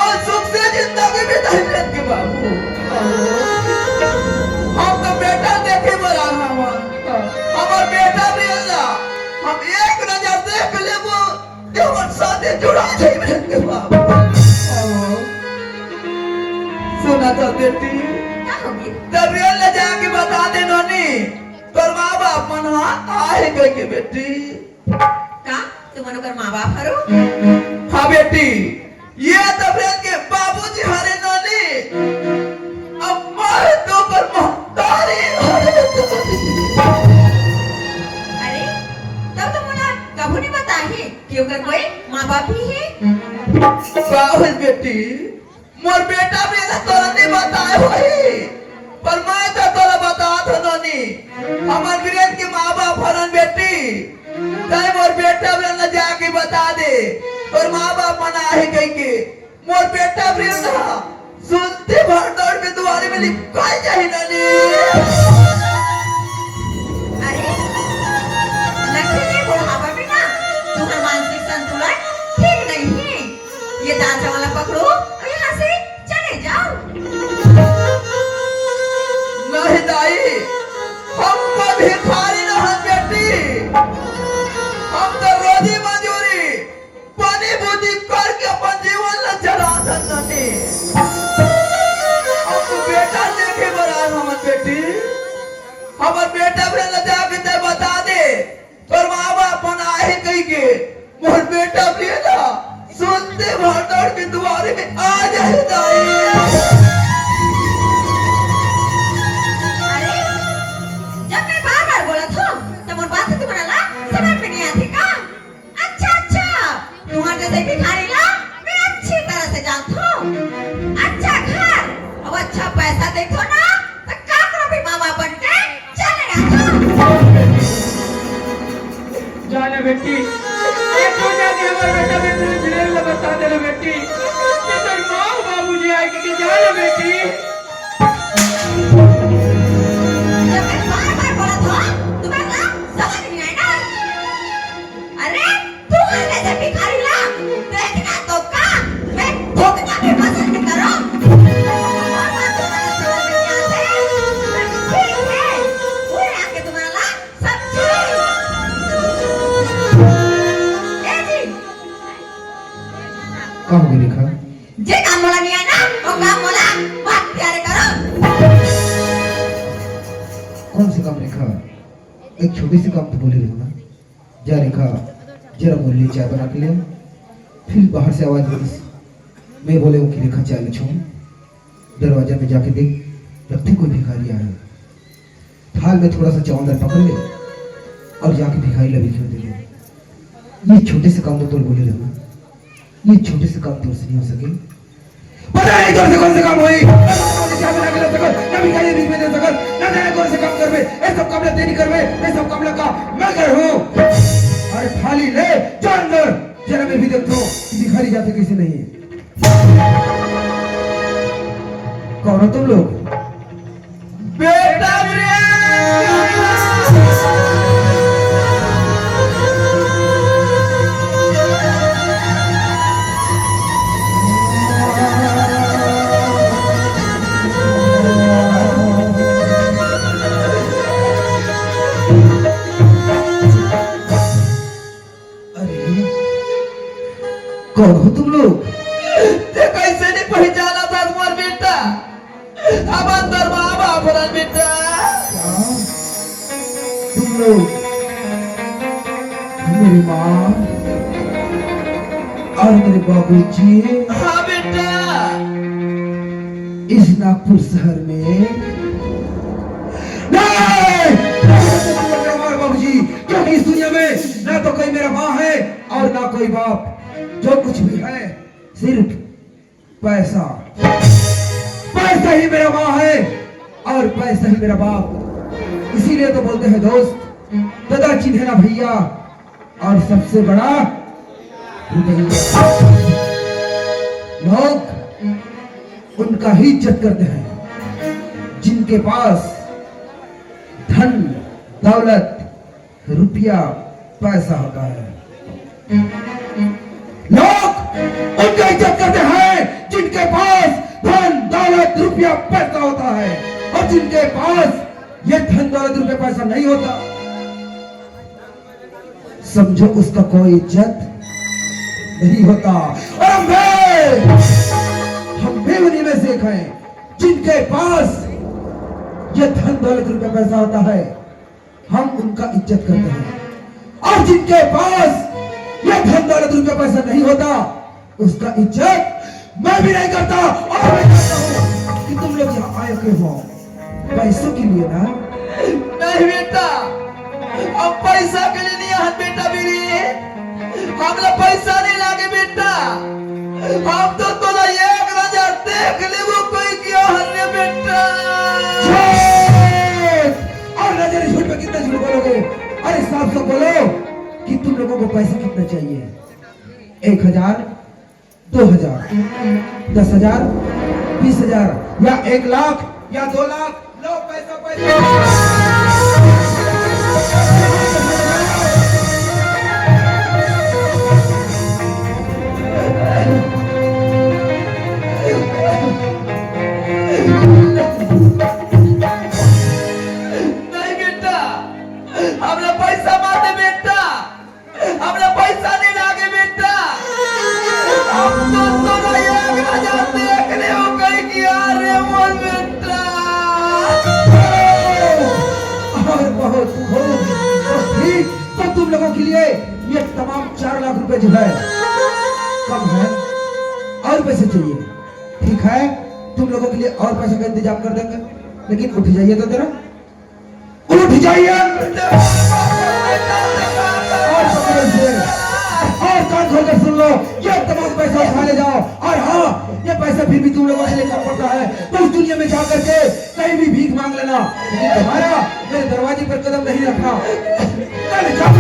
और सुख से जिंदगी बिताई। प्रियन के बाबू हम तो बेटा देखे बड़ा हमार बेटा प्रियंका, हम एक नजर देख लेबो हमर साथे जुड़ा जाई। प्रियन के बाबू सुना तो बेटी, क्या होगी? तब ले जाके बता दे नोनी तोर माँ बाप मन आए गए के बेटी। का तुम मनोकर माँ बाप हरो? हाँ बेटी, ये तो प्रियन के बाबूजी हरे नोनी, अब मैं तो पर महतारी हरे अरे तब तो मुझे कभी नहीं बताई कि उनका कोई माँ बाप ही है। बाबू बेटी मोर बेटा भी ना तोरा नहीं बताए होई, पर मैं तो तोरा बता था नोनी हमार प्रियन के माँ बाप हरन बेटी। तय मोर बेटा भी ना जाके बता दे और माँ बाप मना है कह के मोर बेटा भी ना सुनते भर दौड़ के दुआरे में लिखाई जाए नोनी। अरे लक्ष्मी बुढ़ापा में ना तुम्हारा मानसिक संतुलन ठीक नहीं है। ये दांचा वाला पकड़ो और यहाँ से चले जाओ। नहीं दाई, हमको भिखारी न हम बेटी, हम तो रोजी मंजूरी पानी बूटी करके अपन जीवन न चला सकते। हमको बेटा देखे बड़ा हमर बेटी, हमर बेटा भी न जाके ते बता दे तोर माँ बाप मन आए कही के मोर बेटा भी ना सुनते भर दौड़ के दुआरे में आ जाए दाई। अरे जब मैं बार-बार बोला था तब और बात तुम्हारा ला समझ में नहीं आती का? अच्छा तुम्हारे जैसे भिखारी ला मैं अच्छी तरह से जानता हूँ। अच्छा घर और अच्छा पैसा देखो ना तो काकरो भी मामा बन के चले जाओ। जाने बेटी, एक हो जाके हमारे बेटा बेटे ने जिले में बता दे रे बेटी, ये तो माँ बाबूजी आए कि जाने बेटी। जब मैं बार-बार बोला था तुम्हें ना समझ नहीं आया ना? अरे तुम्हारे जैसे भिखारी ला देखना तो का मैं भोगना भी पसंद नहीं करो। और बात तुम्हारा समझ में नहीं आते ठीक है पूरे आके तुम्हारा ला समझे। ए जी का हो गया रेखा? जे काम मोला नहीं आया ना वो काम मोला बात प्यारे करो। कौन से काम रेखा? एक छोटी सी काम तो बोले रहो ना। जा रेखा, जरा बोल लिए चाय बना के ले। फिर बाहर से आवाज आई, मैं बोले हूँ कि रेखा चाय ले छोड़। दरवाजा में जाके देख लगते कोई भिखारी आया है। थाल में थोड़ा सा चावल पकड़ ले और जाके भिखारी लबी क्यों दे दे। ये छोटे से काम तो तुम बोले रहो ना, ये छोटे से काम तुम से नहीं हो सके। पता नहीं तुम से कौन से काम हुई, चाय बना के ले सको ना, भिखारी बीच में दे सको ना, जाने कौन से काम करवे। ये सब काम ले तेरी करवे, ये सब काम लगा मैं कर हूँ। अरे थाली ले जा अंदर, जरा मैं भी देखता हूँ भिखारी जाते कैसे नहीं है। कौन हो तुम लोग? बेटा कौन हो तुम लोग? ते कैसे नहीं पहचाना था तुम्हार बेटा? अब अंदर माँ बाप रन बेटा। तुम लोग मेरी माँ और मेरे बाबूजी हाँ बेटा। इस नागपुर शहर में नहीं! मेरा माँ और बाबूजी, क्योंकि इस दुनिया में ना तो कोई मेरा माँ है और ना कोई बाप। जो कुछ भी है सिर्फ पैसा। पैसा ही मेरा माँ है और पैसा ही मेरा बाप। इसीलिए तो बोलते हैं दोस्त, दादा चिन्हे ना भैया और सबसे बड़ा रुपया। लोग उनका ही इज्जत करते हैं जिन जिनके पास धन दौलत रुपया पैसा होता है, लोग उनका इज्जत करते हैं जिनके पास धन दौलत रुपया पैसा होता है, और जिनके पास ये धन दौलत रुपया पैसा नहीं होता, समझो उसका कोई इज्जत नहीं होता। और हम भी उन्हीं में से एक हैं जिनके पास ये धन दौलत रुपया पैसा होता है, हम उनका इज्जत करते हैं, और जिनके पास ये धन दौलत रुपया पैसा नहीं होता, उसका इज्जत मैं भी नहीं करता। और मैं कहता हूं कि तुम लोग यहाँ आए क्यों हो? पैसों के लिए ना? नहीं बेटा, हम पैसा के लिए नहीं आए बेटा मेरी, हमला पैसा नहीं लागे बेटा, हम तो तोला 1000 देख ले वो कोई क्या हल्ले बेटा। और नजर झूठ पे कितना झूठ बोलोगे? अरे साफ साफ बोलो कि तुम लोगों को पैसा कितना चाहिए? 1000, 2000, 10,000, 20,000 या 1 लाख या 2 लाख? लो पैसा पैसा। नहीं बेटा, हमला पैसा माते बेटा, हमला पैसा नहीं लागे बेटा, हम तो तोला 1000 देख ले वो कहीं किया रे मोल बेटा। और बहुत खूब, तो ठीक, तो तुम लोगों के लिए ये तमाम 4 लाख रुपए जो है कम है, और पैसे चाहिए? ठीक है, तुम लोगों के लिए और पैसे का इंतजाम कर देंगे, लेकिन उठ जाइए तो जरा, उठ जाइए और कान खोलकर सुन लो, ये तमाम पैसा उठा ले जाओ। और हाँ, ये पैसा फिर भी तुम लोगों के लिए कम पड़ता है, तो उस दुनिया में जाकर के कहीं भी भीख मांग लेना, लेकिन तुम्हारा मेरे दरवाजे पर कदम नहीं रखना। चल जाओ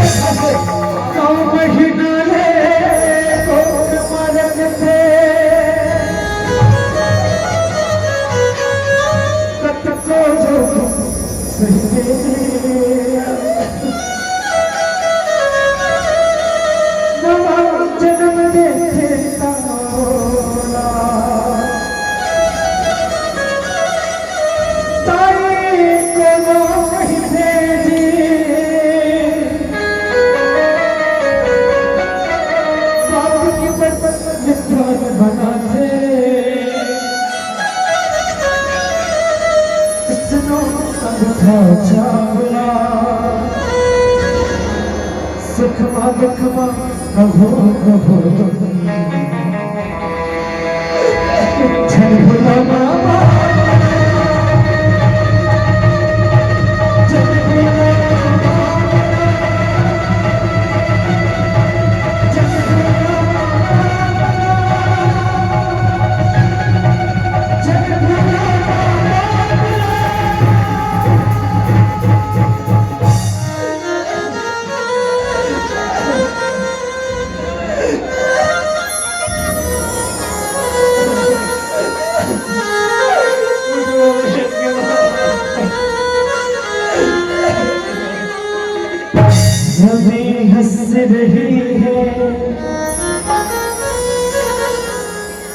सुखमा दुखमा कभो कभो छन भुला बाबा जभी हंस रही है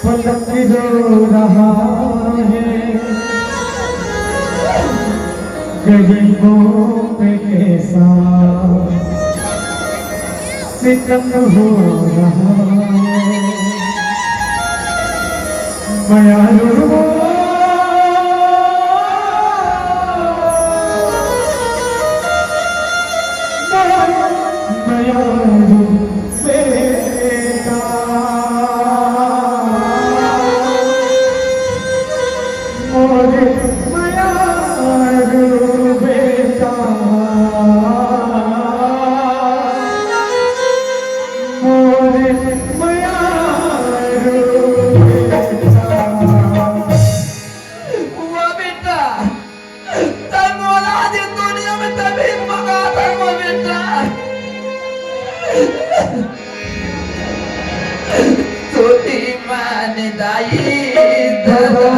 पलक रो रहा है, गरीबों पे कैसा सितम हो रहा है, मयारू हुआ बेटा, तब औलाद इस दुनिया में तभी मगा था वो बेटा। छोटी मान दाई दवा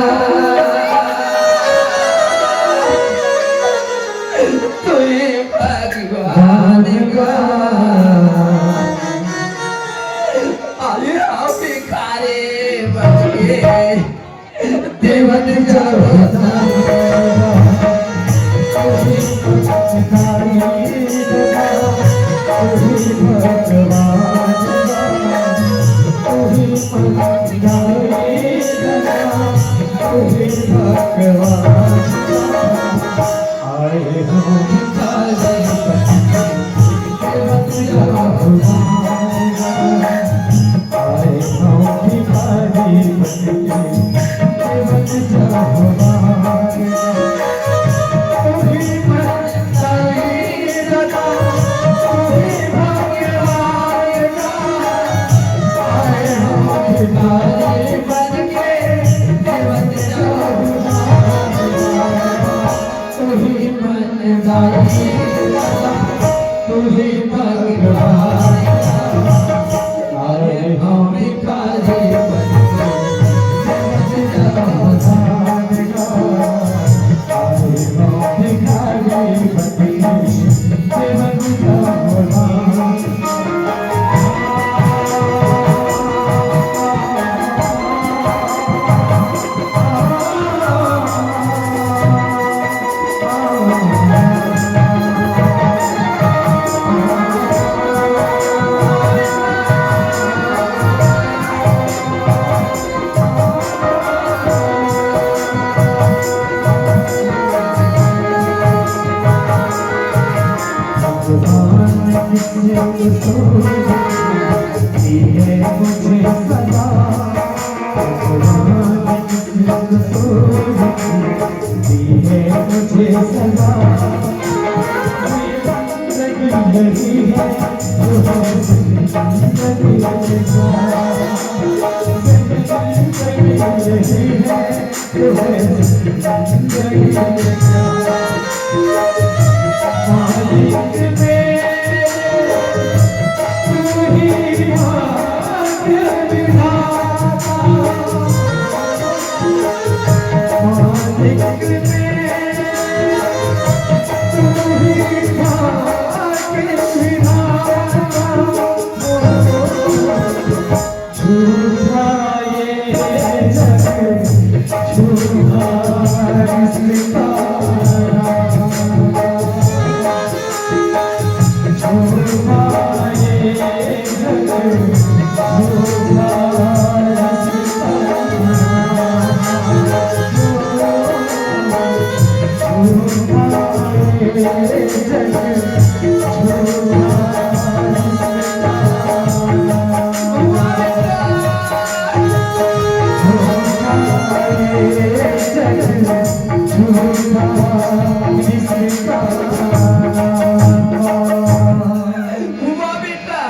हुआ बेटा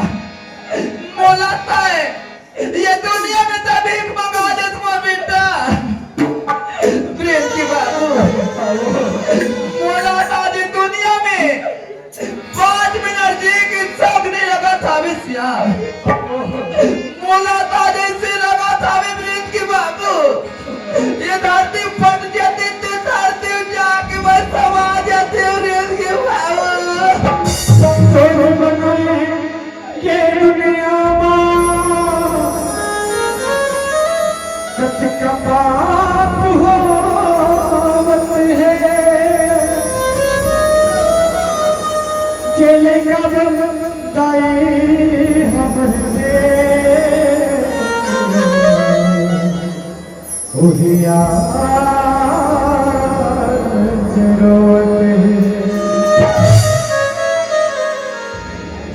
मोलाता है ये दुनिया में तो भीख मंगा दे तुम बेटा प्रेम की बात मोलाता जी दुनिया में 5 मिनट जी की शौक नहीं लगा था विषया मोलाता जैसे लगा था प्रेम की बाबू ये धरती फट जाती तो धरती जाके बस समा जाते प्रेम की बाबू ये दुनिया सच का बाप होवत है चलेगा दाई हमसे उहिया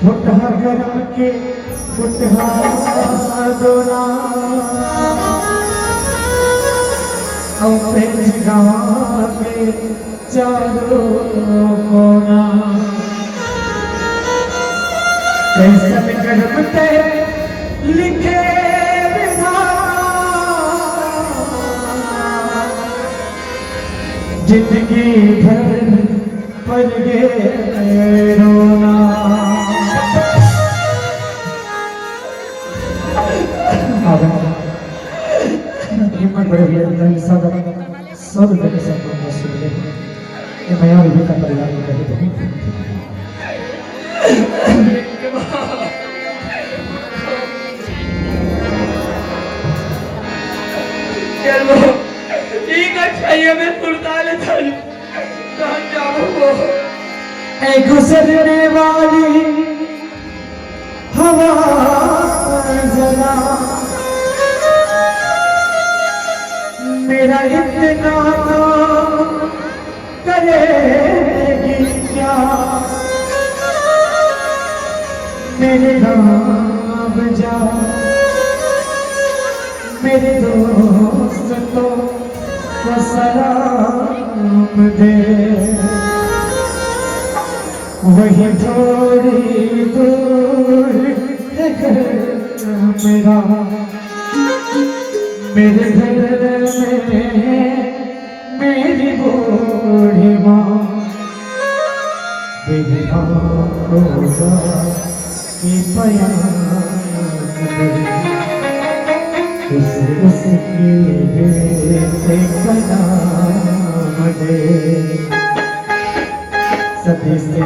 फुटहा करम के फुटहा दोना अपने गाँव के चारों कोना कैसन कर्म ते लिखे जिंदगी भर पर गे रोना हिम्मत बड़े भैया सब जगह से सुन ये मैं और भी का परिवार में कही चलो ठीक है चाहिए मैं सुल्तान चल कहाँ जाऊँ गुजरने वाली हवा जरा मेरा इतना करेगी मेरे नाम जा मेरे दोस्तों को सलाम दे वही थोड़ी दूर है घर मेरा मेरे घर में मेरी बूढ़ी माँ मेरी आँखों की उसकी बेटे का नाम दे सती से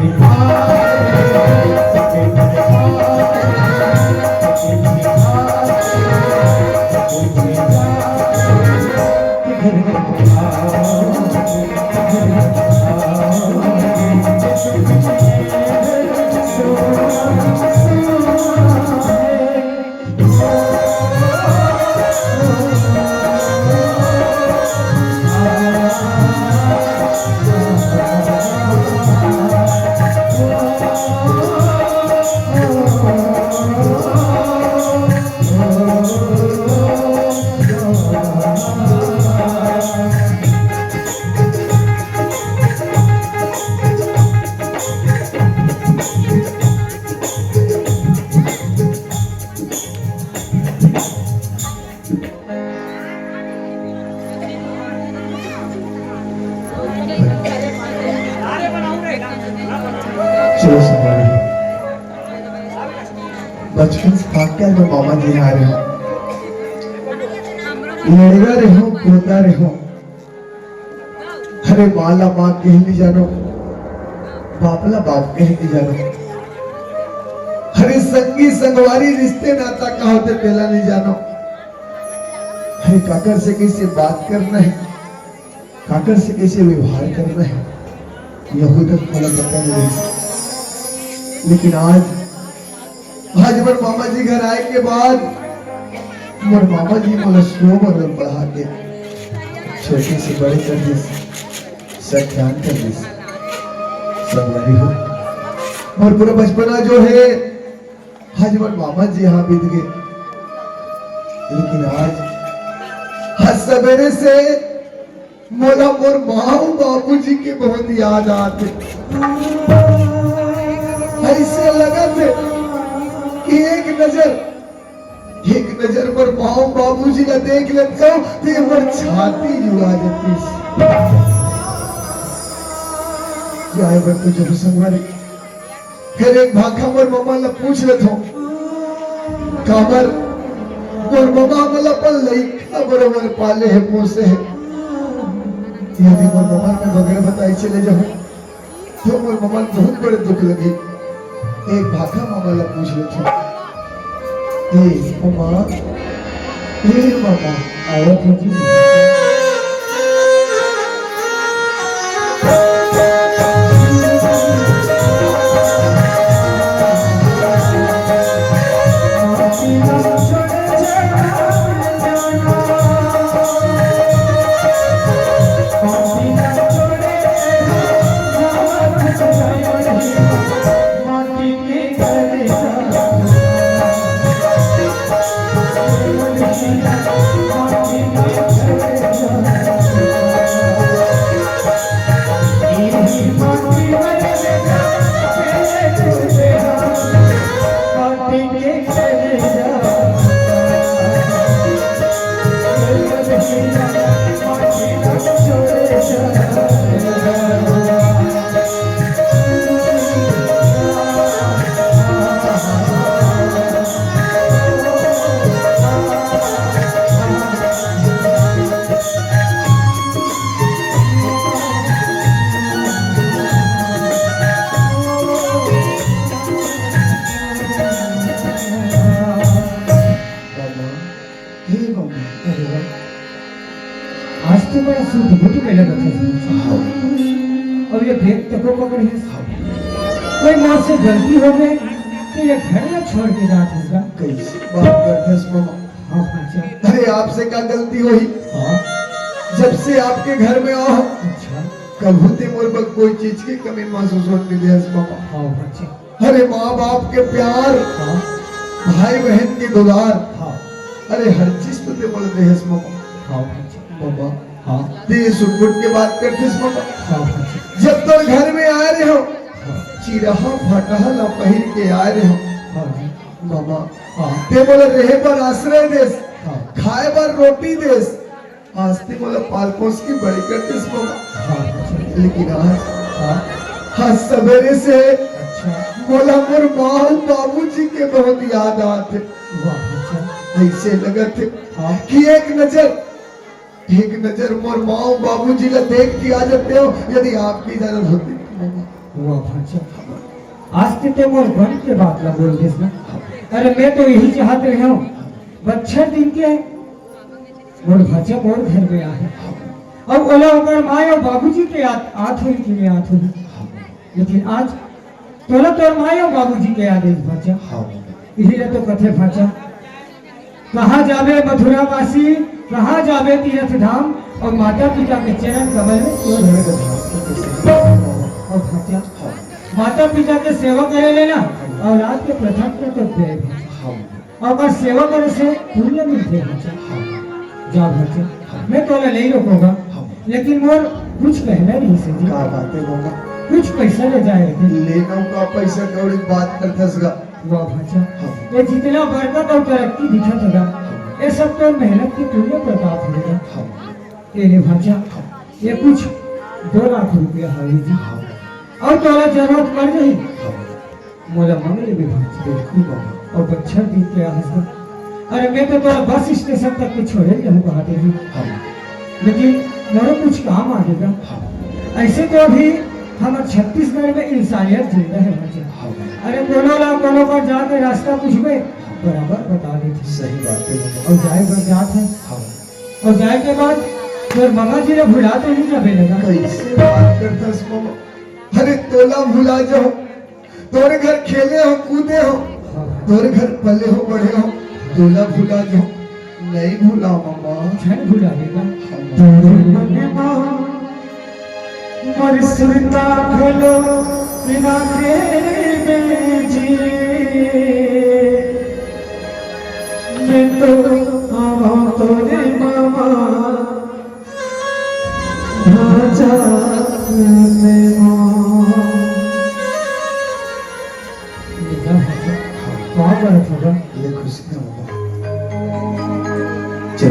बचपन से भाग के मैं मामा जी आ रहे हूँ लड़का रहो पोता रहो अरे माला माँ कह नहीं जानो बापला बाप कह नहीं जानो अरे संगी संगवारी रिश्ते नाता का होते पहला नहीं जानो अरे काकर से कैसे बात करना है काकर से कैसे व्यवहार करना है यहू तक मला पता नहीं लेकिन आज मोर मामा जी घर आए के बाद मोर मामा जी मोला शोभर पढ़ा के छोटे से बड़े कर दी सब जान कर दी सब लड़ी हो और पूरा बचपना जो है आज मोर मामा जी यहाँ बीत गए लेकिन आज सवेरे से मोला मोर माँ बाबू जी के बहुत याद आते ऐसे लगा थे कि एक नजर पर माँ बाबूजी का देख लेते हो तो एक बार छाती जुड़ा जाती जाए बर तो जब संगवारी फिर एक भाखा मोर मामा ला पूछ लेते हो काबर मोर मामा मला पर लइका बरोबर पाले है पोसे है यदि मोर मामा में वगैरह बताई चले जाओ तो मोर मामा बहुत बड़े दुख लगे एक भाखा मामा ला पूछ लेते मामा आवत हो जी आज तो बड़ा सुध मेला था और ये भेद तको पकड़ है कोई माँ से गलती हो गई तो ये घर ना छोड़ के जात होगा कैसे बात करते हैं मामा हाँ अच्छा अरे आपसे क्या गलती हुई हाँ जब से आपके घर में आओ अच्छा कभी मोर पर कोई चीज की कमी महसूस होती है मामा हाँ अच्छा अरे माँ बाप के प्यार, भाई बहन के दुलार, अरे हर चीज तो दे बोले देहस मामा। बाबा देश उठ के बात करते मामा। जब तो घर में आ रहे हो चिरहा फटहा ला पहिर के आ रहे हो मामा, ते बोले रहे पर आश्रय देश, खाए पर रोटी देश, आस्ते बोले पाल पोस की बड़ी करते मामा। लेकिन आज सवेरे से बोला मोर माँ बाबूजी के बहुत याद आते। ऐसे लगते कि एक नजर मोर माँ बाबूजी ला देख के आ जाते हो, यदि आपकी इजाजत होती। आज ते मोर बन के बात ला बोल देस ना। अरे मैं तो यही चाहते रहा हूँ बच्चा दिन के मोर भाचा मोर घर में आए, अब ओला ओकर माँ और बाबूजी के आत हुई कि नहीं आत हुई, लेकिन आज तोला तोर माँ और बाबूजी के याद है भाचा। इसीलिए तो कथे भाचा, कहाँ जावे मथुरा वासी, कहाँ जावे तीर्थ धाम, और माता पिता के चरण कमल में क्यों धरे। और भाचा माता पिता के सेवा करे लेना औलाद के प्रथम कर्तव्य है, और बस सेवा करे से पुण्य मिलते हैं। जा भाचा मैं तोला नहीं रोकूंगा, लेकिन मोर कुछ कहना नहीं से जी। क्या बातें होगा, कुछ पैसा ले जाएगा लेना का पैसा कौड़ी बात करतस गा। वाह भाचा, ये जितना बरकत और तरक्की दिखत होगा, ये सब तो मेहनत की पुण्य प्रताप होगा। तेरे भाचा ये कुछ 2 लाख रुपया है जी, और तोला जरूरत पड़ जाए मोला मंगले भी भाचा, और बच्चा दी के हंसगा। अरे मैं तो तोरा बस स्टेशन तक के छोड़े रहूँ कहते जी, लेकिन मेरा कुछ काम आ जाएगा। ऐसे तो अभी हमारे छत्तीसगढ़ में इंसानियत जिंदा है भाचा। अरे कोनो पर जाके रास्ता पूछबे बराबर बता देते। सही बात है। और जाए बर जात है, और जाए के बाद फिर मामा जी ने भुला तो नहीं जाबे लगा। कैसे बात करतस मामा, अरे तोला भुला जाओ, तोरे घर खेले हो कूदे हो, तोरे घर पले हो बड़े हो, तोला भुला जाओ। नहीं भूला मामा, छन भुला देगा। मर सुनता खोलो बिना के जी, मैं तो तोरे मामा भाजा में कहाँ पर होगा ये खुशी